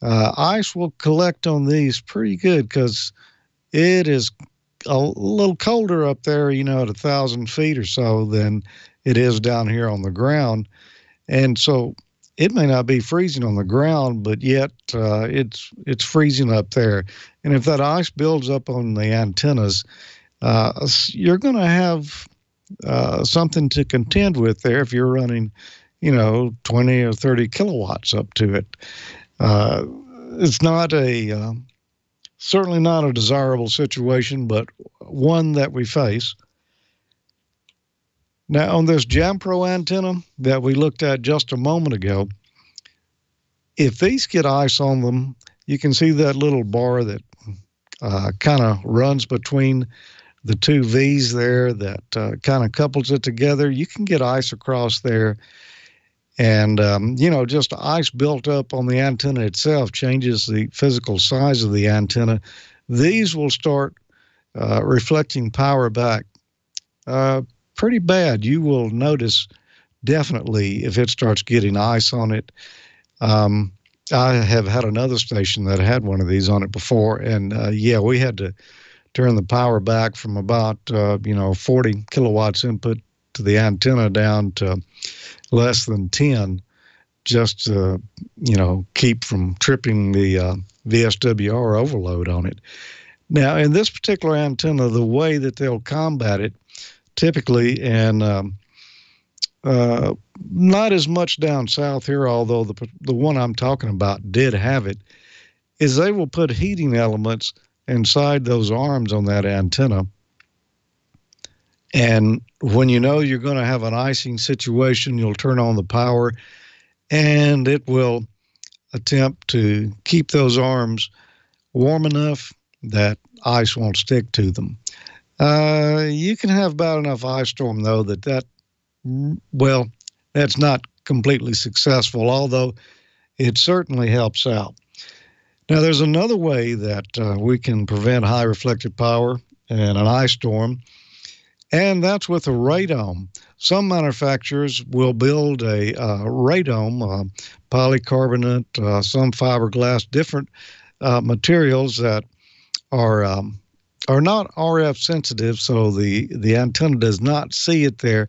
S7: Ice will collect on these pretty good because it is a little colder up there, at 1,000 feet or so than it is down here on the ground. And so it may not be freezing on the ground, but yet it's freezing up there. And if that ice builds up on the antennas, you're going to have something to contend with there if you're running, 20 or 30 kilowatts up to it. It's not certainly not a desirable situation, but one that we face. Now, on this Jam Pro antenna that we looked at just a moment ago, if these get ice on them, you can see that little bar that kind of runs between the two V's there that kind of couples it together. You can get ice across there. And, just ice built up on the antenna itself changes the physical size of the antenna. These will start reflecting power back pretty bad. You will notice definitely if it starts getting ice on it. I have had another station that had one of these on it before, and we had to turn the power back from about 40 kilowatts input to the antenna down to less than 10, just to keep from tripping the VSWR overload on it. Now, in this particular antenna, the way that they'll combat it, typically, and not as much down south here, although the one I'm talking about did have it, is they will put heating elements inside those arms on that antenna. And when you know you're going to have an icing situation, you'll turn on the power, and it will attempt to keep those arms warm enough that ice won't stick to them. You can have about enough ice storm, though, that's not completely successful, although it certainly helps out. Now, there's another way that we can prevent high reflected power and an ice storm, and that's with a radome. Some manufacturers will build a radome, polycarbonate, some fiberglass, different materials that are not RF sensitive, so the antenna does not see it there,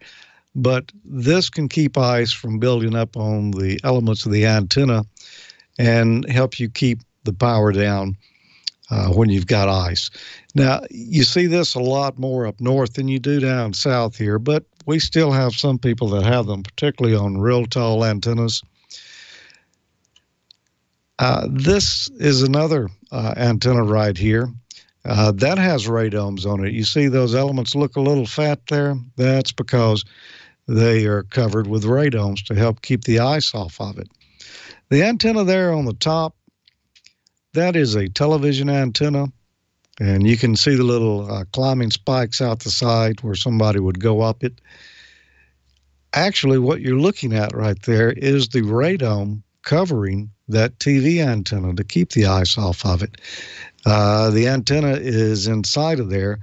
S7: but this can keep ice from building up on the elements of the antenna and help you keep the power down when you've got ice. Now, you see this a lot more up north than you do down south here, but we still have some people that have them, particularly on real tall antennas. This is another antenna right here. That has radomes on it. You see those elements look a little fat there? That's because they are covered with radomes to help keep the ice off of it. The antenna there on the top, that is a television antenna, and you can see the little climbing spikes out the side where somebody would go up it. Actually, what you're looking at right there is the radome covering that TV antenna to keep the ice off of it. The antenna is inside of there,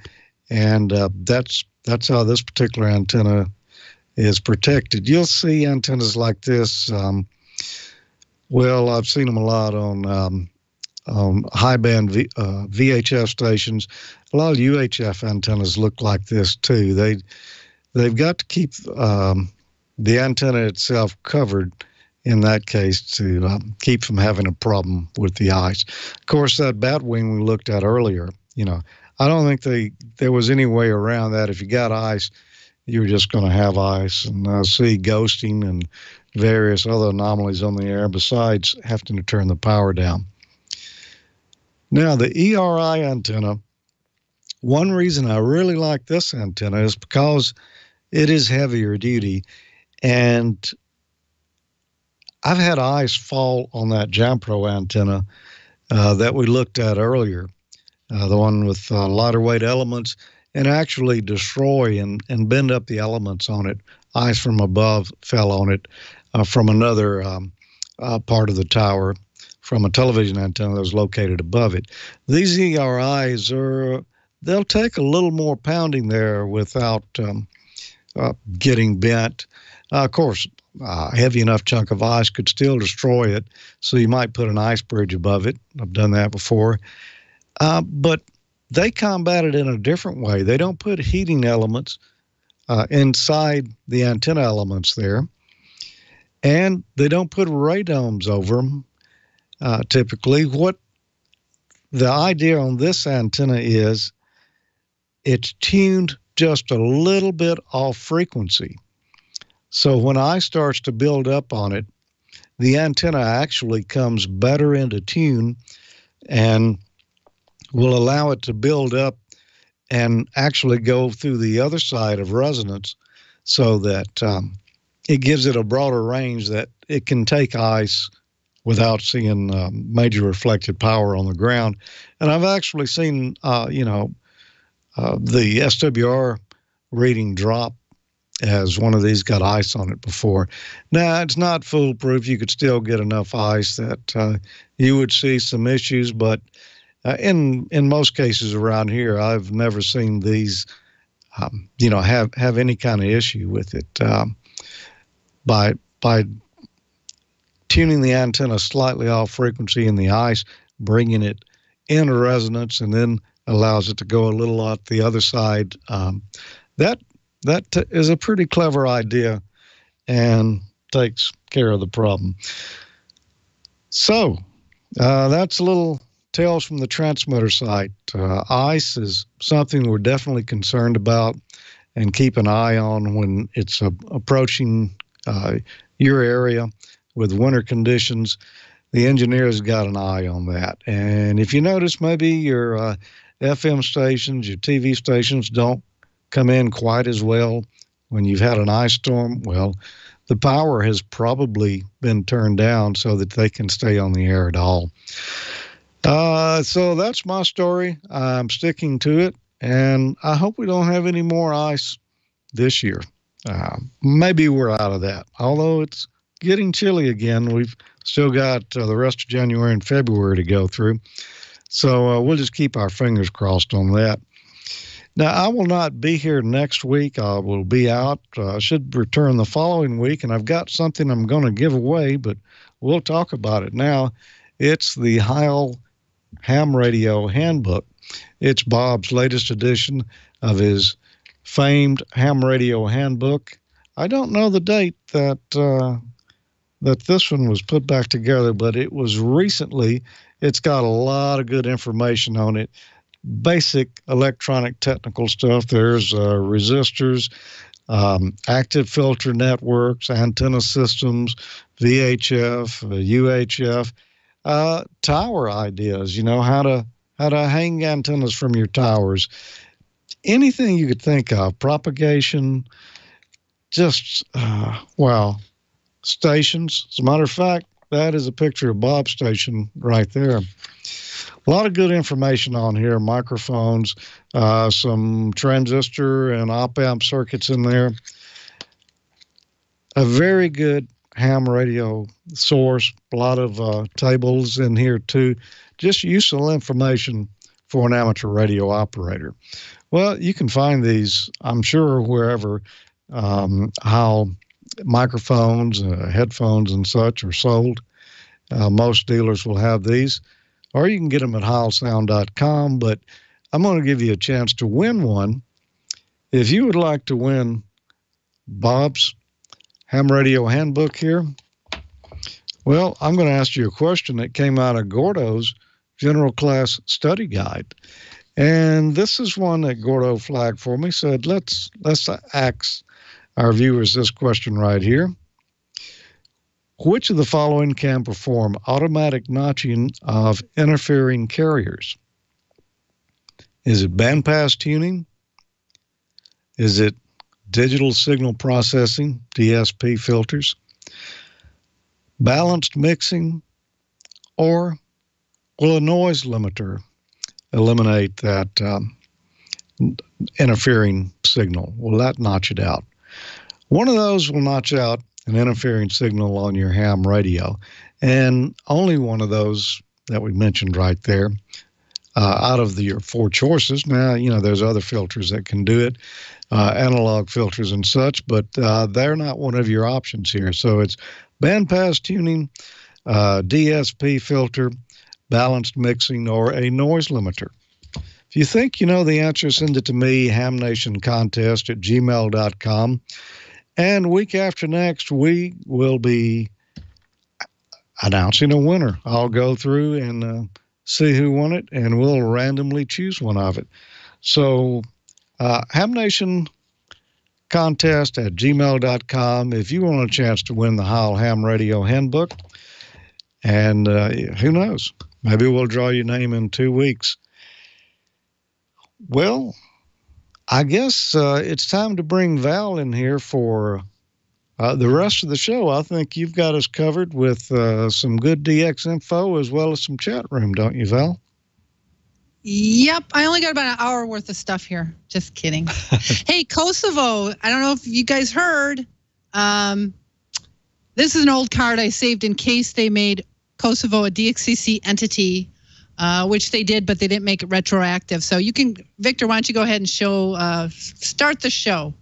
S7: and that's how this particular antenna is protected. You'll see antennas like this. I've seen them a lot on high band VHF stations. A lot of UHF antennas look like this too. They've got to keep the antenna itself covered in that case to keep from having a problem with the ice. Of course, that bat wing we looked at earlier, I don't think there was any way around that. If you got ice, you were just going to have ice, and see ghosting and various other anomalies on the air besides having to turn the power down. Now, the ERI antenna, one reason I really like this antenna is because it is heavier duty, and I've had ice fall on that Jampro antenna that we looked at earlier, the one with lighter weight elements, and actually destroy and bend up the elements on it. Ice from above fell on it from another part of the tower, from a television antenna that was located above it. These ERIs they'll take a little more pounding there without getting bent. Of course, a heavy enough chunk of ice could still destroy it, so you might put an ice bridge above it. I've done that before. But they combat it in a different way. They don't put heating elements inside the antenna elements there, and they don't put radomes over them. Typically, what the idea on this antenna is, it's tuned just a little bit off frequency. So when ice starts to build up on it, the antenna actually comes better into tune and will allow it to build up and actually go through the other side of resonance, so that it gives it a broader range that it can take ice without seeing major reflected power on the ground. And I've actually seen, the SWR reading drop as one of these got ice on it before. Now, it's not foolproof. You could still get enough ice that you would see some issues, but in most cases around here, I've never seen these, have any kind of issue with it. By tuning the antenna slightly off frequency in the ice, bringing it into resonance, and then allows it to go a little out the other side. That is a pretty clever idea and takes care of the problem. So that's a little tales from the transmitter site. Ice is something we're definitely concerned about and keep an eye on when it's approaching your area with winter conditions. The engineers got an eye on that. And if you notice maybe your FM stations, your TV stations don't come in quite as well when you've had an ice storm. Well, the power has probably been turned down so that they can stay on the air at all. So that's my story. I'm sticking to it, and I hope we don't have any more ice this year. Maybe we're out of that, although it's getting chilly again. We've still got the rest of January and February to go through. So we'll just keep our fingers crossed on that. Now, I will not be here next week. I will be out. I should return the following week, and I've got something I'm going to give away, but we'll talk about it now. It's the Heil Ham Radio Handbook. It's Bob's latest edition of his famed Ham Radio Handbook. I don't know the date that this one was put back together, but it was recently. It's got a lot of good information on it. Basic electronic technical stuff. There's resistors, active filter networks, antenna systems, VHF, UHF, tower ideas, how to hang antennas from your towers. Anything you could think of, propagation, just, stations. As a matter of fact, that is a picture of Bob's station right there. A lot of good information on here, microphones, some transistor and op-amp circuits in there. A very good ham radio source, a lot of tables in here too. Just useful information for an amateur radio operator. Well, you can find these, I'm sure, wherever how microphones, headphones and such are sold. Most dealers will have these, or you can get them at heilsound.com, but I'm going to give you a chance to win one. If you would like to win Bob's Ham Radio Handbook here, well, I'm going to ask you a question that came out of Gordo's General Class Study Guide. And this is one that Gordo flagged for me, said, let's ask our viewers this question right here. Which of the following can perform automatic notching of interfering carriers? Is it bandpass tuning? Is it digital signal processing, DSP filters? Balanced mixing? Or will a noise limiter eliminate that interfering signal? Will that notch it out? One of those will notch out an interfering signal on your ham radio, and only one of those that we mentioned right there out of your four choices. Now, there's other filters that can do it, analog filters and such, but they're not one of your options here. So it's bandpass tuning, DSP filter, balanced mixing, or a noise limiter. If you think you know the answer, send it to me, hamnationcontest@gmail.com. And week after next, we will be announcing a winner. I'll go through and see who won it, and we'll randomly choose one of it. So hamnationcontest@gmail.com if you want a chance to win the Heil Ham Radio Handbook. And who knows? Maybe we'll draw your name in 2 weeks. Well, I guess it's time to bring Val in here for the rest of the show. I think you've got us covered with some good DX info as well as some chat room, don't you, Val?
S5: Yep. I only got about an hour worth of stuff here. Just kidding. Hey, Kosovo, I don't know if you guys heard. This is an old card I saved in case they made Kosovo a DXCC entity, which they did, but they didn't make it retroactive. So you can, Victor, why don't you go ahead and start the show.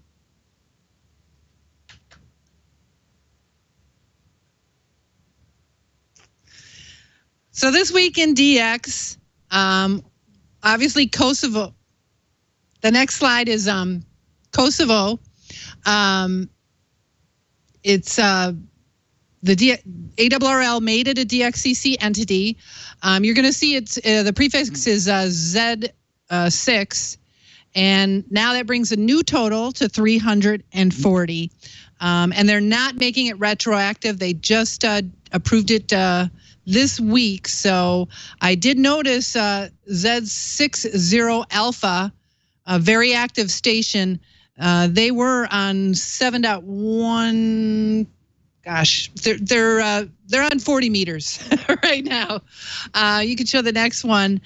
S5: So this week in DX, obviously Kosovo. The next slide is Kosovo. It's the ARRL made it a DXCC entity. You're going to see it's the prefix is Z6, and now that brings a new total to 340. And they're not making it retroactive. They just approved it this week. So I did notice Z60 Alpha a very active station. They were on 7.1. Gosh, they're on 40 meters right now. You can show the next one.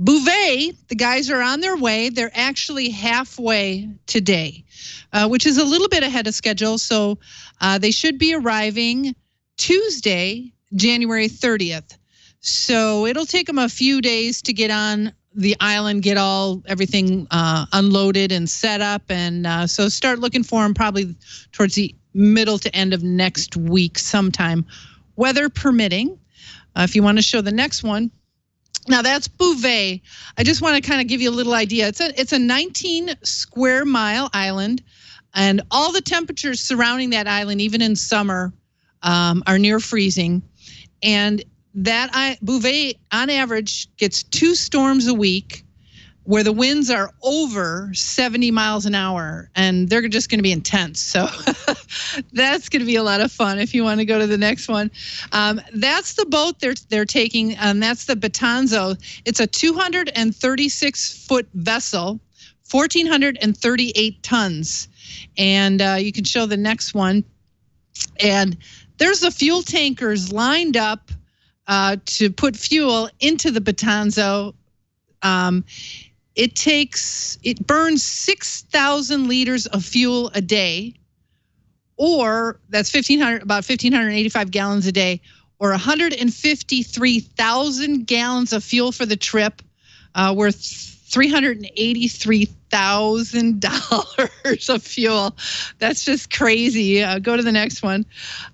S5: Bouvet, the guys are on their way. They're actually halfway today, which is a little bit ahead of schedule. So they should be arriving Tuesday, January 30th. So it'll take them a few days to get on the island, get everything unloaded and set up. And so start looking for them probably towards the middle to end of next week sometime, weather permitting. If you want to show the next one. Now that's Bouvet. I just want to kind of give you a little idea. It's a 19 square mile island, and all the temperatures surrounding that island, even in summer, are near freezing. And that Bouvet, on average, gets 2 storms a week, where the winds are over 70 miles an hour, and they're just going to be intense. So that's going to be a lot of fun if you want to go to the next one. That's the boat they're taking, and that's the Batanzo. It's a 236-foot vessel, 1,438 tons. And you can show the next one. And there's the fuel tankers lined up to put fuel into the Batanzo. It burns 6,000 liters of fuel a day, or that's about 1,585 gallons a day, or 153,000 gallons of fuel for the trip, worth $383,000 of fuel. That's just crazy. Go to the next one.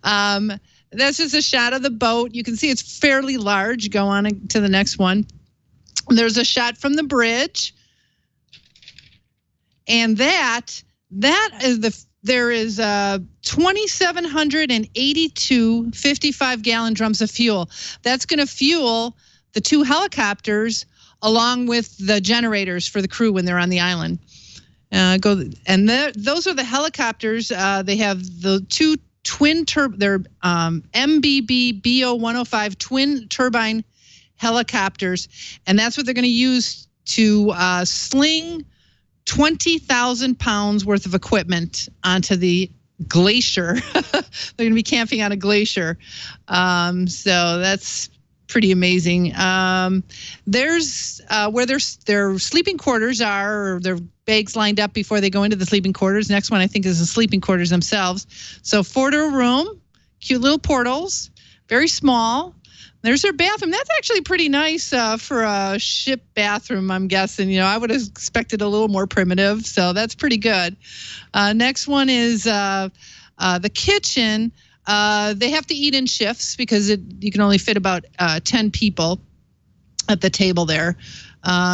S5: That's just a shot of the boat. You can see it's fairly large. Go on to the next one. There's a shot from the bridge, and there is 2,782 55-gallon drums of fuel. That's going to fuel the 2 helicopters along with the generators for the crew when they're on the island. Those are the helicopters. They have the 2 they're MBB BO-105 twin turbine helicopters, and that's what they're going to use to sling 20,000 pounds worth of equipment onto the glacier. They're going to be camping on a glacier. So that's pretty amazing. There's where their sleeping quarters are, or their bags lined up before they go into the sleeping quarters. Next one I think is the sleeping quarters themselves. So 4-door room, cute little portals, very small. There's their bathroom. That's actually pretty nice for a ship bathroom, I'm guessing. I would have expected a little more primitive, so that's pretty good. Next one is the kitchen. They have to eat in shifts because you can only fit about 10 people at the table there.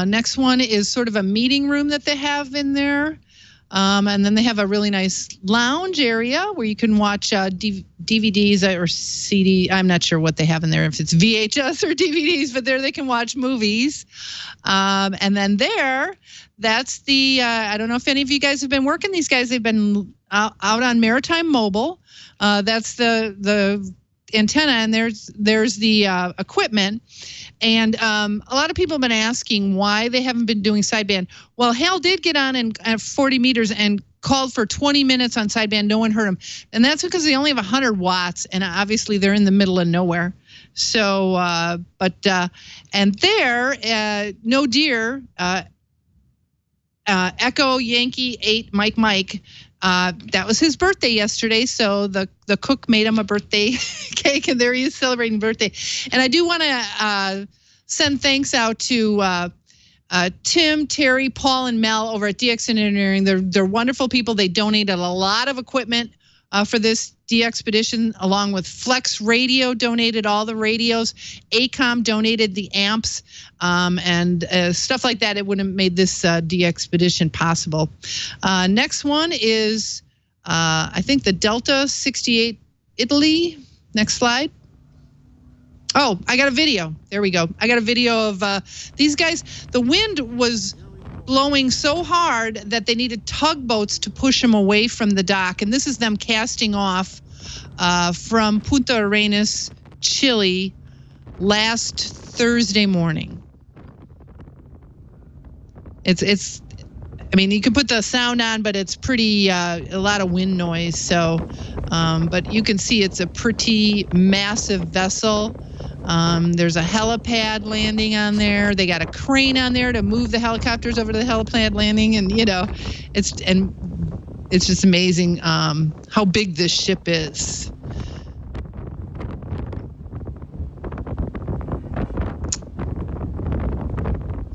S5: Next one is sort of a meeting room that they have in there. And then they have a really nice lounge area where you can watch DVDs or CD. I'm not sure what they have in there, if it's VHS or DVDs, but there they can watch movies. And then that's the, I don't know if any of you guys have been working. These guys, they've been out on Maritime Mobile. That's the antenna, and there's the equipment. And a lot of people have been asking why they haven't been doing sideband. Well, Heil did get on at 40 meters and called for 20 minutes on sideband. No one heard him. And that's because they only have 100 watts, and obviously they're in the middle of nowhere. So, and there, no deer, Echo Yankee 8 Mike, that was his birthday yesterday, so the cook made him a birthday cake, and there he is celebrating birthday. And I do want to send thanks out to Tim, Terry, Paul, and Mel over at DX Engineering. They're wonderful people. They donated a lot of equipment for this DXpedition, along with Flux Radio donated all the radios. ACOM donated the amps, and stuff like that. It wouldn't have made this DXpedition possible. Next one is, I think, the Delta 68 Italy. Next slide. Oh, I got a video. There we go. I got a video of these guys. The wind was blowing so hard that they needed tugboats to push them away from the dock. And this is them casting off from Punta Arenas, Chile, last Thursday morning. I mean, you can put the sound on, but it's pretty, a lot of wind noise. So, but you can see it's a pretty massive vessel. There's a helipad landing on there. They got a crane on there to move the helicopters over to the helipad landing. And, it's just amazing how big this ship is.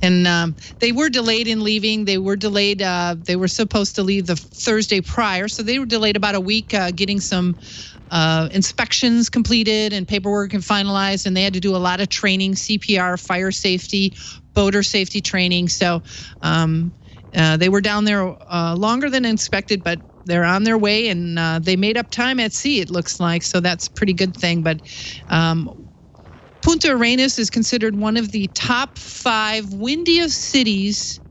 S5: And they were delayed in leaving. They were delayed. They were supposed to leave the Thursday prior, so they were delayed about a week getting some inspections completed and paperwork and finalized. And they had to do a lot of training, CPR, fire safety, boater safety training. So they were down there longer than expected, but they're on their way, and they made up time at sea, it looks like. So that's a pretty good thing. But Punta Arenas is considered one of the top 5 windiest cities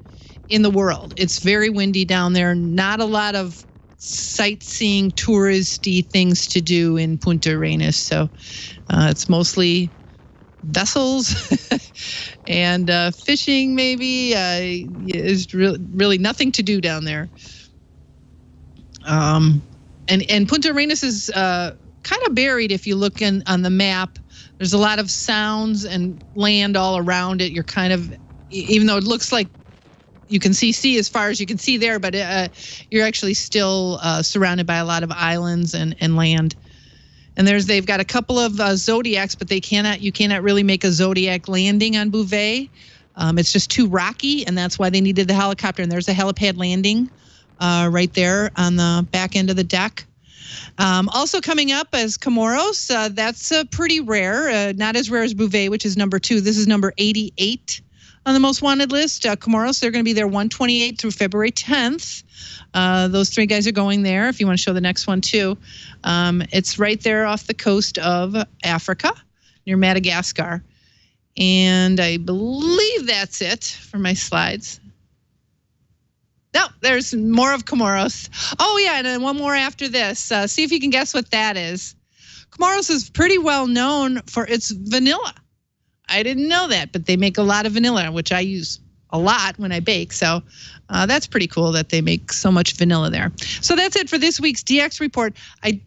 S5: in the world. It's very windy down there. Not a lot of sightseeing, touristy things to do in Punta Arenas. So it's mostly vessels and fishing, maybe. There's really nothing to do down there. And Punta Arenas is kind of buried if you look on the map. There's a lot of sounds and land all around it. You're kind of, even though it looks like you can see sea as far as you can see there, but you're actually still surrounded by a lot of islands and land. And they've got a couple of Zodiacs, but you cannot really make a Zodiac landing on Bouvet. It's just too rocky, and that's why they needed the helicopter. And there's a helipad landing right there on the back end of the deck. Also coming up as Comoros, that's pretty rare, not as rare as Bouvet, which is number 2. This is number 88 on the most wanted list. Comoros, they're going to be there 128 through February 10th. Those 3 guys are going there. If you want to show the next one too, it's right there off the coast of Africa near Madagascar. And I believe that's it for my slides. No, there's more of Comoros. Oh, yeah, and then one more after this. See if you can guess what that is. Comoros is pretty well known for its vanilla. I didn't know that, but they make a lot of vanilla, which I use a lot when I bake. So that's pretty cool that they make so much vanilla there. So that's it for this week's DX Report.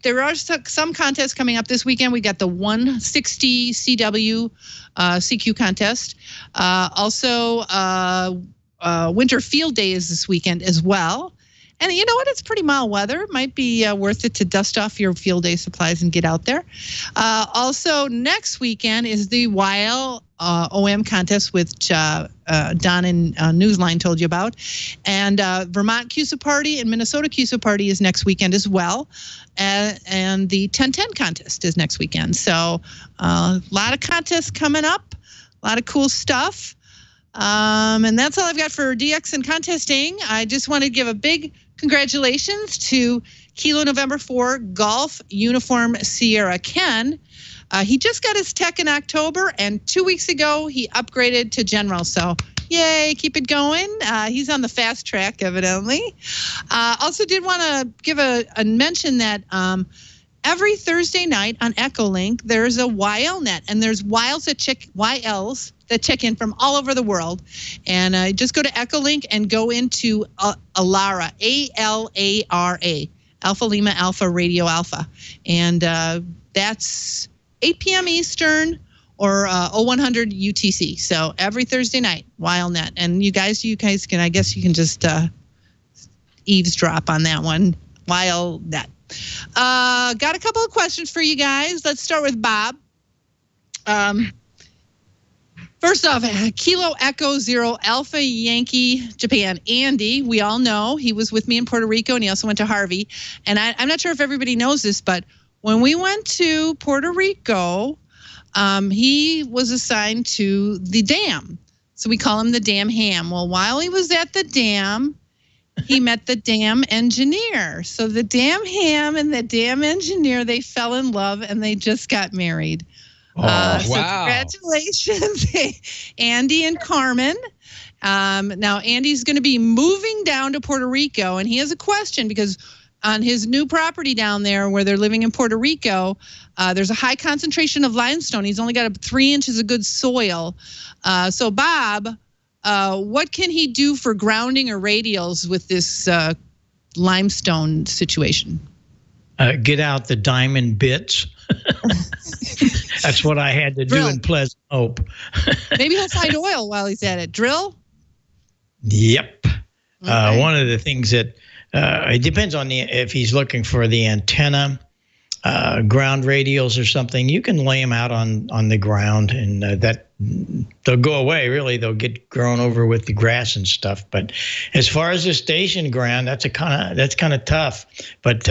S5: There are some contests coming up this weekend. We got the 160 CW CQ contest. Also, Winter Field Day is this weekend as well. And you know what? It's pretty mild weather. It might be worth it to dust off your field day supplies and get out there. Also, next weekend is the YL OM contest, which Don and Newsline told you about. And Vermont CUSA Party and Minnesota CUSA Party is next weekend as well. And the 1010 contest is next weekend. So a lot of contests coming up, a lot of cool stuff. And that's all I've got for DX and contesting. I just want to give a big congratulations to Kilo November 4 Golf Uniform Sierra Ken. He just got his tech in October, and 2 weeks ago he upgraded to general. So yay, keep it going. He's on the fast track, evidently. Also did want to give a mention that every Thursday night on Echolink, there's a YLnet, and there's YLs that check in from all over the world. And just go to Echolink and go into ALARA, A-L-A-R-A, Alpha Lima Alpha Radio Alpha. And that's 8 p.m. Eastern or 0100 UTC. So every Thursday night, YLnet. And you guys can, I guess you can just eavesdrop on that one, YLnet. Got a couple of questions for you guys. Let's start with Bob. First off, Kilo Echo Zero Alpha Yankee Japan. Andy, we all know he was with me in Puerto Rico, and he also went to Harvey. And I'm not sure if everybody knows this, but when we went to Puerto Rico, he was assigned to the dam. So we call him the dam ham. Well, while he was at the dam, he met the dam engineer. So the dam ham and the dam engineer, they fell in love, and they just got married. So congratulations, Andy and Carmen. Now, Andy's going to be moving down to Puerto Rico, and he has a question because on his new property down there where they're living in Puerto Rico, there's a high concentration of limestone. He's only got 3 inches of good soil. So, Bob, What can he do for grounding or radials with this limestone situation?
S6: Get out the diamond bits. That's what I had to do in Pleasant Hope.
S5: Maybe he'll find oil while he's at it. Drill?
S6: Yep. Okay. One of the things that it depends on if he's looking for the antenna, ground radials or something, you can lay them out on the ground, and that they'll go away. Really, they'll get grown over with the grass and stuff. But as far as the station ground, that's kind of tough. But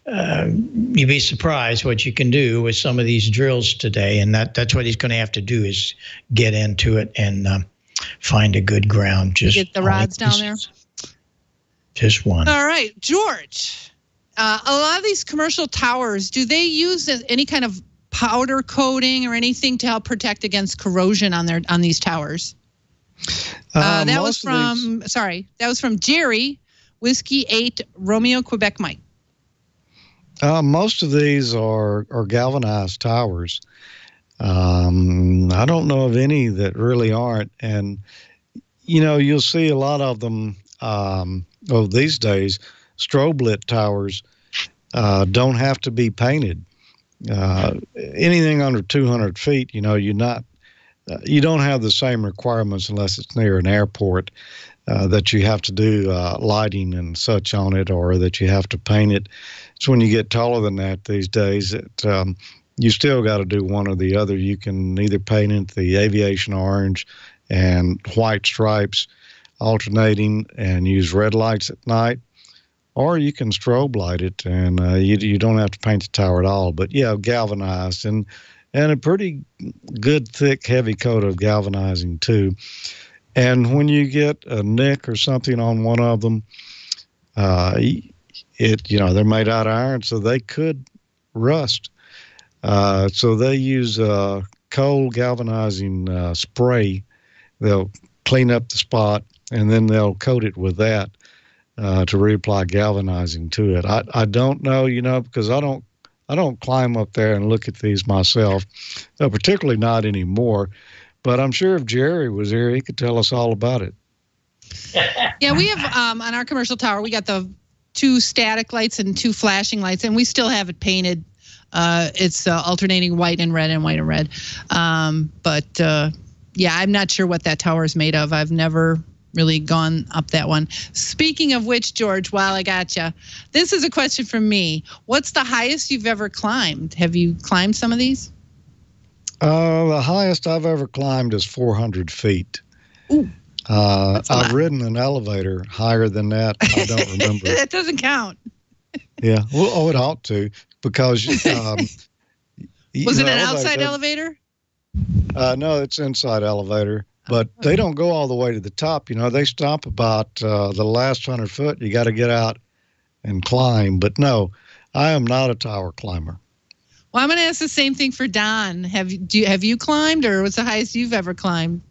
S6: you'd be surprised what you can do with some of these drills today, and that's what he's going to have to do is get into it and find a good ground. Just
S5: get the rods down there.
S6: Just one.
S5: All right, George. A lot of these commercial towers, do they use any kind of powder coating or anything to help protect against corrosion on these towers? That was from Jerry, Whiskey 8, Romeo, Quebec, Mike.
S7: Most of these are galvanized towers. I don't know of any that really aren't. And, you'll see a lot of them these days. Strobe lit towers don't have to be painted. Anything under 200 feet, you don't have the same requirements unless it's near an airport that you have to do lighting and such on it, or that you have to paint it. It's when you get taller than that these days that you still got to do one or the other. You can either paint it the aviation orange and white stripes alternating and use red lights at night, or you can strobe light it and you don't have to paint the tower at all. But yeah, galvanized and a pretty good thick heavy coat of galvanizing too. And when you get a nick or something on one of them, they're made out of iron, so they could rust. So they use coal galvanizing spray. They'll clean up the spot, and then they'll coat it with that to reapply galvanizing to it. I don't know, because I don't climb up there and look at these myself, particularly not anymore. But I'm sure if Jerry was here, he could tell us all about it.
S5: Yeah, we have on our commercial tower, we got the 2 static lights and 2 flashing lights, and we still have it painted. It's alternating white and red and white and red. Yeah, I'm not sure what that tower is made of. I've never really gone up that one. Speaking of which, George, while I got you, this is a question from me. What's the highest you've ever climbed? Have you climbed some of these?
S7: The highest I've ever climbed is 400 feet.
S5: Ooh,
S7: I've ridden an elevator higher than that. I don't remember.
S5: That doesn't count.
S7: Yeah. Well, it ought to, because
S5: was it an outside elevator?
S7: No, it's inside elevator. But they don't go all the way to the top. They stop about the last 100 foot. You got to get out and climb. But no, I am not a tower climber.
S5: Well, I'm going to ask the same thing for Don. Have you climbed, or what's the highest you've ever climbed?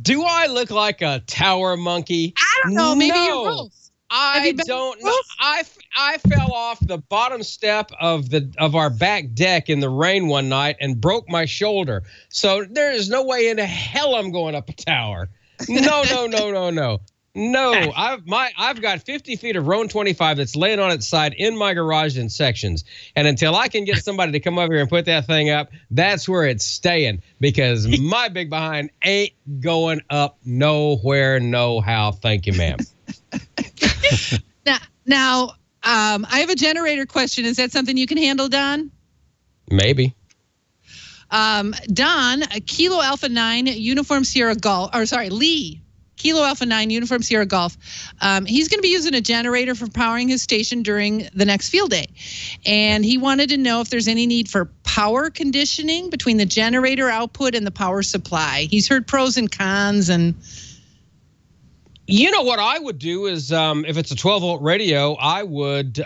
S4: Do I look like a tower monkey?
S5: I don't know. Maybe you're both.
S4: I don't know. I fell off the bottom step of our back deck in the rain one night and broke my shoulder. So there is no way in hell I'm going up a tower. No. No, I've got 50 feet of Roan 25 that's laying on its side in my garage in sections. And until I can get somebody to come over here and put that thing up, that's where it's staying, because my big behind ain't going up nowhere, no how. Thank you, ma'am.
S5: Now, I have a generator question. Is that something you can handle, Don?
S4: Maybe.
S5: Don, Kilo Alpha 9 Uniform Sierra Golf, Lee, Kilo Alpha 9 Uniform Sierra Golf. He's going to be using a generator for powering his station during the next field day. And he wanted to know if there's any need for power conditioning between the generator output and the power supply. He's heard pros and cons. And
S4: you know what I would do is, if it's a 12-volt radio, I would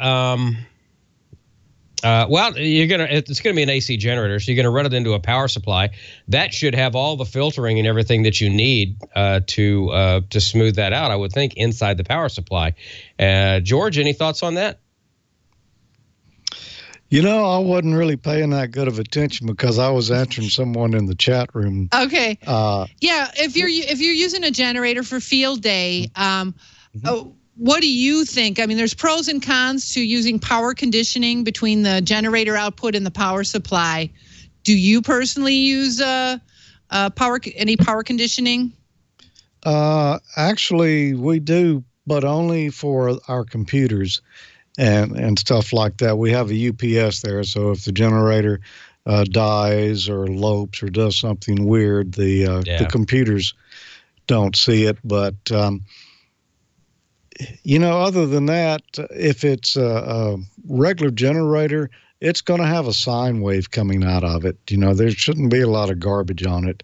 S4: it's going to be an AC generator, so you're going to run it into a power supply. That should have all the filtering and everything that you need to smooth that out, I would think, inside the power supply. George, any thoughts on that?
S7: You know, I wasn't really paying that good of attention because I was answering someone in the chat room.
S5: Okay. Yeah, if you're using a generator for field day, what do you think? I mean, there's pros and cons to using power conditioning between the generator output and the power supply. Do you personally use any power conditioning?
S7: Actually, we do, but only for our computers and stuff like that. We have a UPS there, so if the generator dies or lopes or does something weird, the computers don't see it. But you know, other than that, if it's a regular generator, it's going to have a sine wave coming out of it. You know, there shouldn't be a lot of garbage on it.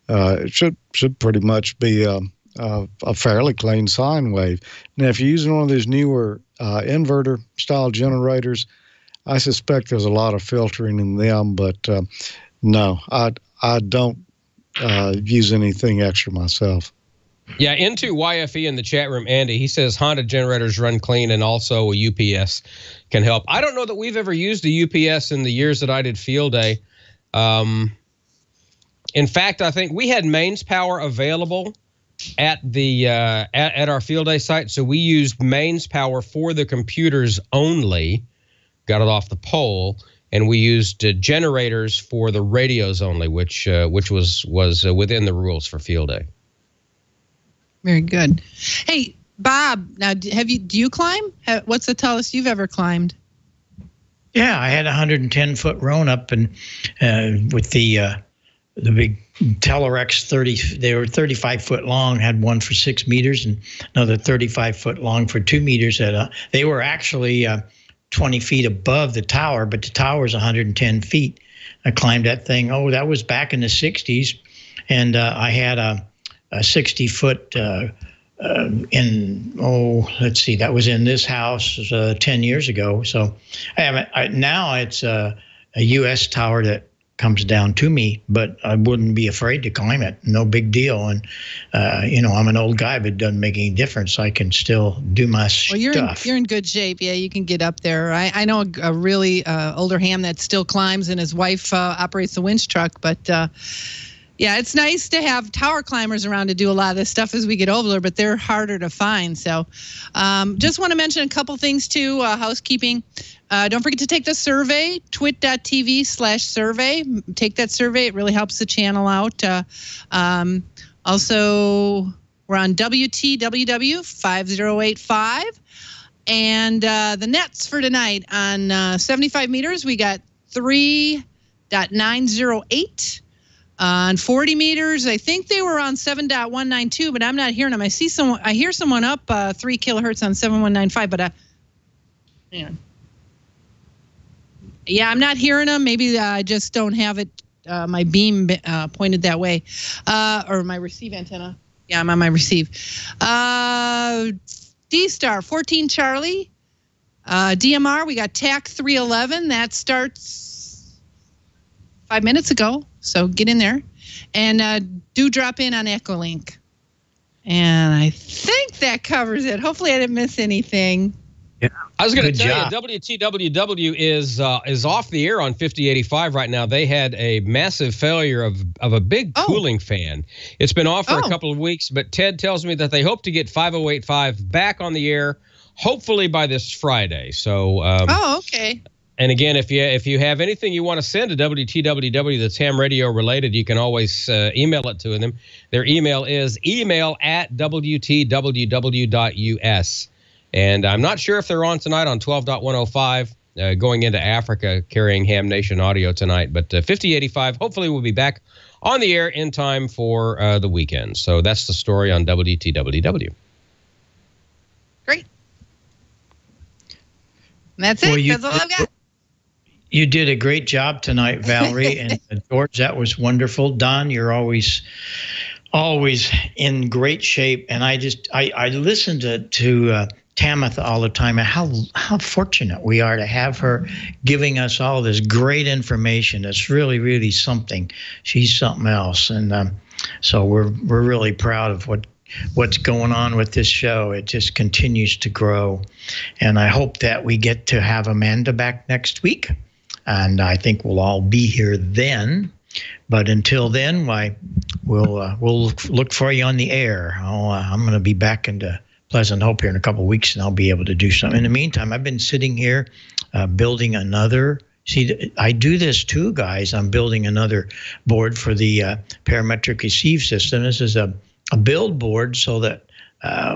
S7: It should pretty much be a fairly clean sine wave. Now, if you're using one of these newer inverter style generators, I suspect there's a lot of filtering in them. But no, I don't use anything extra myself.
S4: Yeah, into YFE in the chat room, Andy, he says Honda generators run clean and also a UPS can help. I don't know that we've ever used a UPS in the years that I did field day. In fact, I think we had mains power available at the at our field day site, so we used mains power for the computers only, got it off the pole, and we used generators for the radios only, which was within the rules for field day.
S5: Very good. Hey, Bob, now do you climb? What's the tallest you've ever climbed?
S6: Yeah, I had a 110-foot roan up and with the big Telerex 30. They were 35 foot long. Had one for 6 meters and another 35 foot long for 2 meters. They were actually 20 feet above the tower, but the tower is 110 feet. I climbed that thing. Oh, that was back in the 60s, and I had a 60-foot let's see, that was in this house 10 years ago. So now it's a U.S. tower that comes down to me, but I wouldn't be afraid to climb it. No big deal. And, you know, I'm an old guy, but it doesn't make any difference. I can still do my stuff.
S5: You're in good shape. Yeah, you can get up there. I know a really older ham that still climbs, and his wife operates the winch truck, but yeah, it's nice to have tower climbers around to do a lot of this stuff as we get older, but they're harder to find. So just want to mention a couple things too, housekeeping. Don't forget to take the survey, twit.tv/survey. Take that survey. It really helps the channel out. Also, we're on WTWW 5085. And the nets for tonight on 75 meters, we got 3.908. On 40 meters, I think they were on 7.192, but I'm not hearing them. I hear someone up 3 kilohertz on 7195, but yeah, I'm not hearing them. Maybe I just don't have it. My beam pointed that way, or my receive antenna. Yeah, I'm on my receive. D-Star 14 Charlie, DMR. We got TAC 311. That starts 5 minutes ago. So get in there, and do drop in on Echolink. And I think that covers it. Hopefully I didn't miss anything.
S4: Yeah. I was going to tell you, WTWW is off the air on 5085 right now. They had a massive failure of a big cooling fan. It's been off for a couple of weeks, but Ted tells me that they hope to get 5085 back on the air, hopefully by this Friday. So
S5: okay.
S4: And again, if you have anything you want to send to WTWW that's ham radio related, you can always email it to them. Their email is email@wtww.us. And I'm not sure if they're on tonight on 12.105, going into Africa, carrying Ham Nation audio tonight. But 5085, hopefully we'll be back on the air in time for the weekend. So that's the story on WTWW.
S5: Great. And that's it. That's all I've got.
S6: You did a great job tonight, Valerie. And George, that was wonderful. Don, you're always in great shape. And I listen to Tamitha all the time, and how fortunate we are to have her giving us all this great information. It's really, really something. She's something else. And so we're really proud of what's going on with this show. It just continues to grow. And I hope that we get to have Amanda back next week. and I think we'll all be here then. But until then, we'll look for you on the air. I'm going to be back into Pleasant Hope here in a couple of weeks, and I'll be able to do something. In the meantime, I've been sitting here building another. See, I do this too, guys. I'm building another board for the parametric receive system. This is a build board so that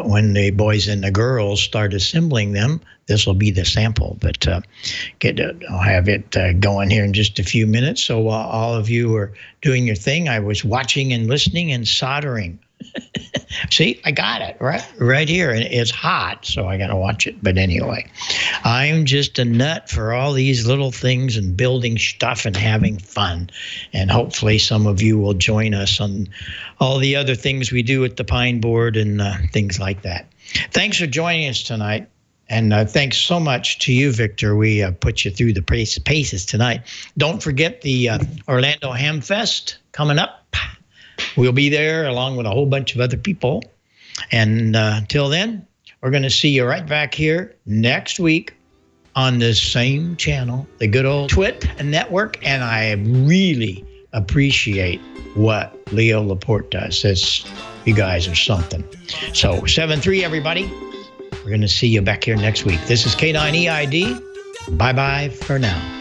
S6: when the boys and the girls start assembling them, this will be the sample. But I'll have it going here in just a few minutes. So while all of you are doing your thing, I was watching and listening and soldering. See, I got it right here, and it's hot, so I got to watch it. But anyway, I'm just a nut for all these little things and building stuff and having fun. And hopefully some of you will join us on all the other things we do at the Pineboard and things like that. Thanks for joining us tonight. And thanks so much to you, Victor. We put you through the paces tonight. Don't forget the Orlando Ham Fest coming up. We'll be there along with a whole bunch of other people. And until then, we're going to see you right back here next week on this same channel, the good old Twit network. And I really appreciate what Leo Laporte does. You guys are something. So 7-3, everybody. We're going to see you back here next week. This is K9EID. Bye-bye for now.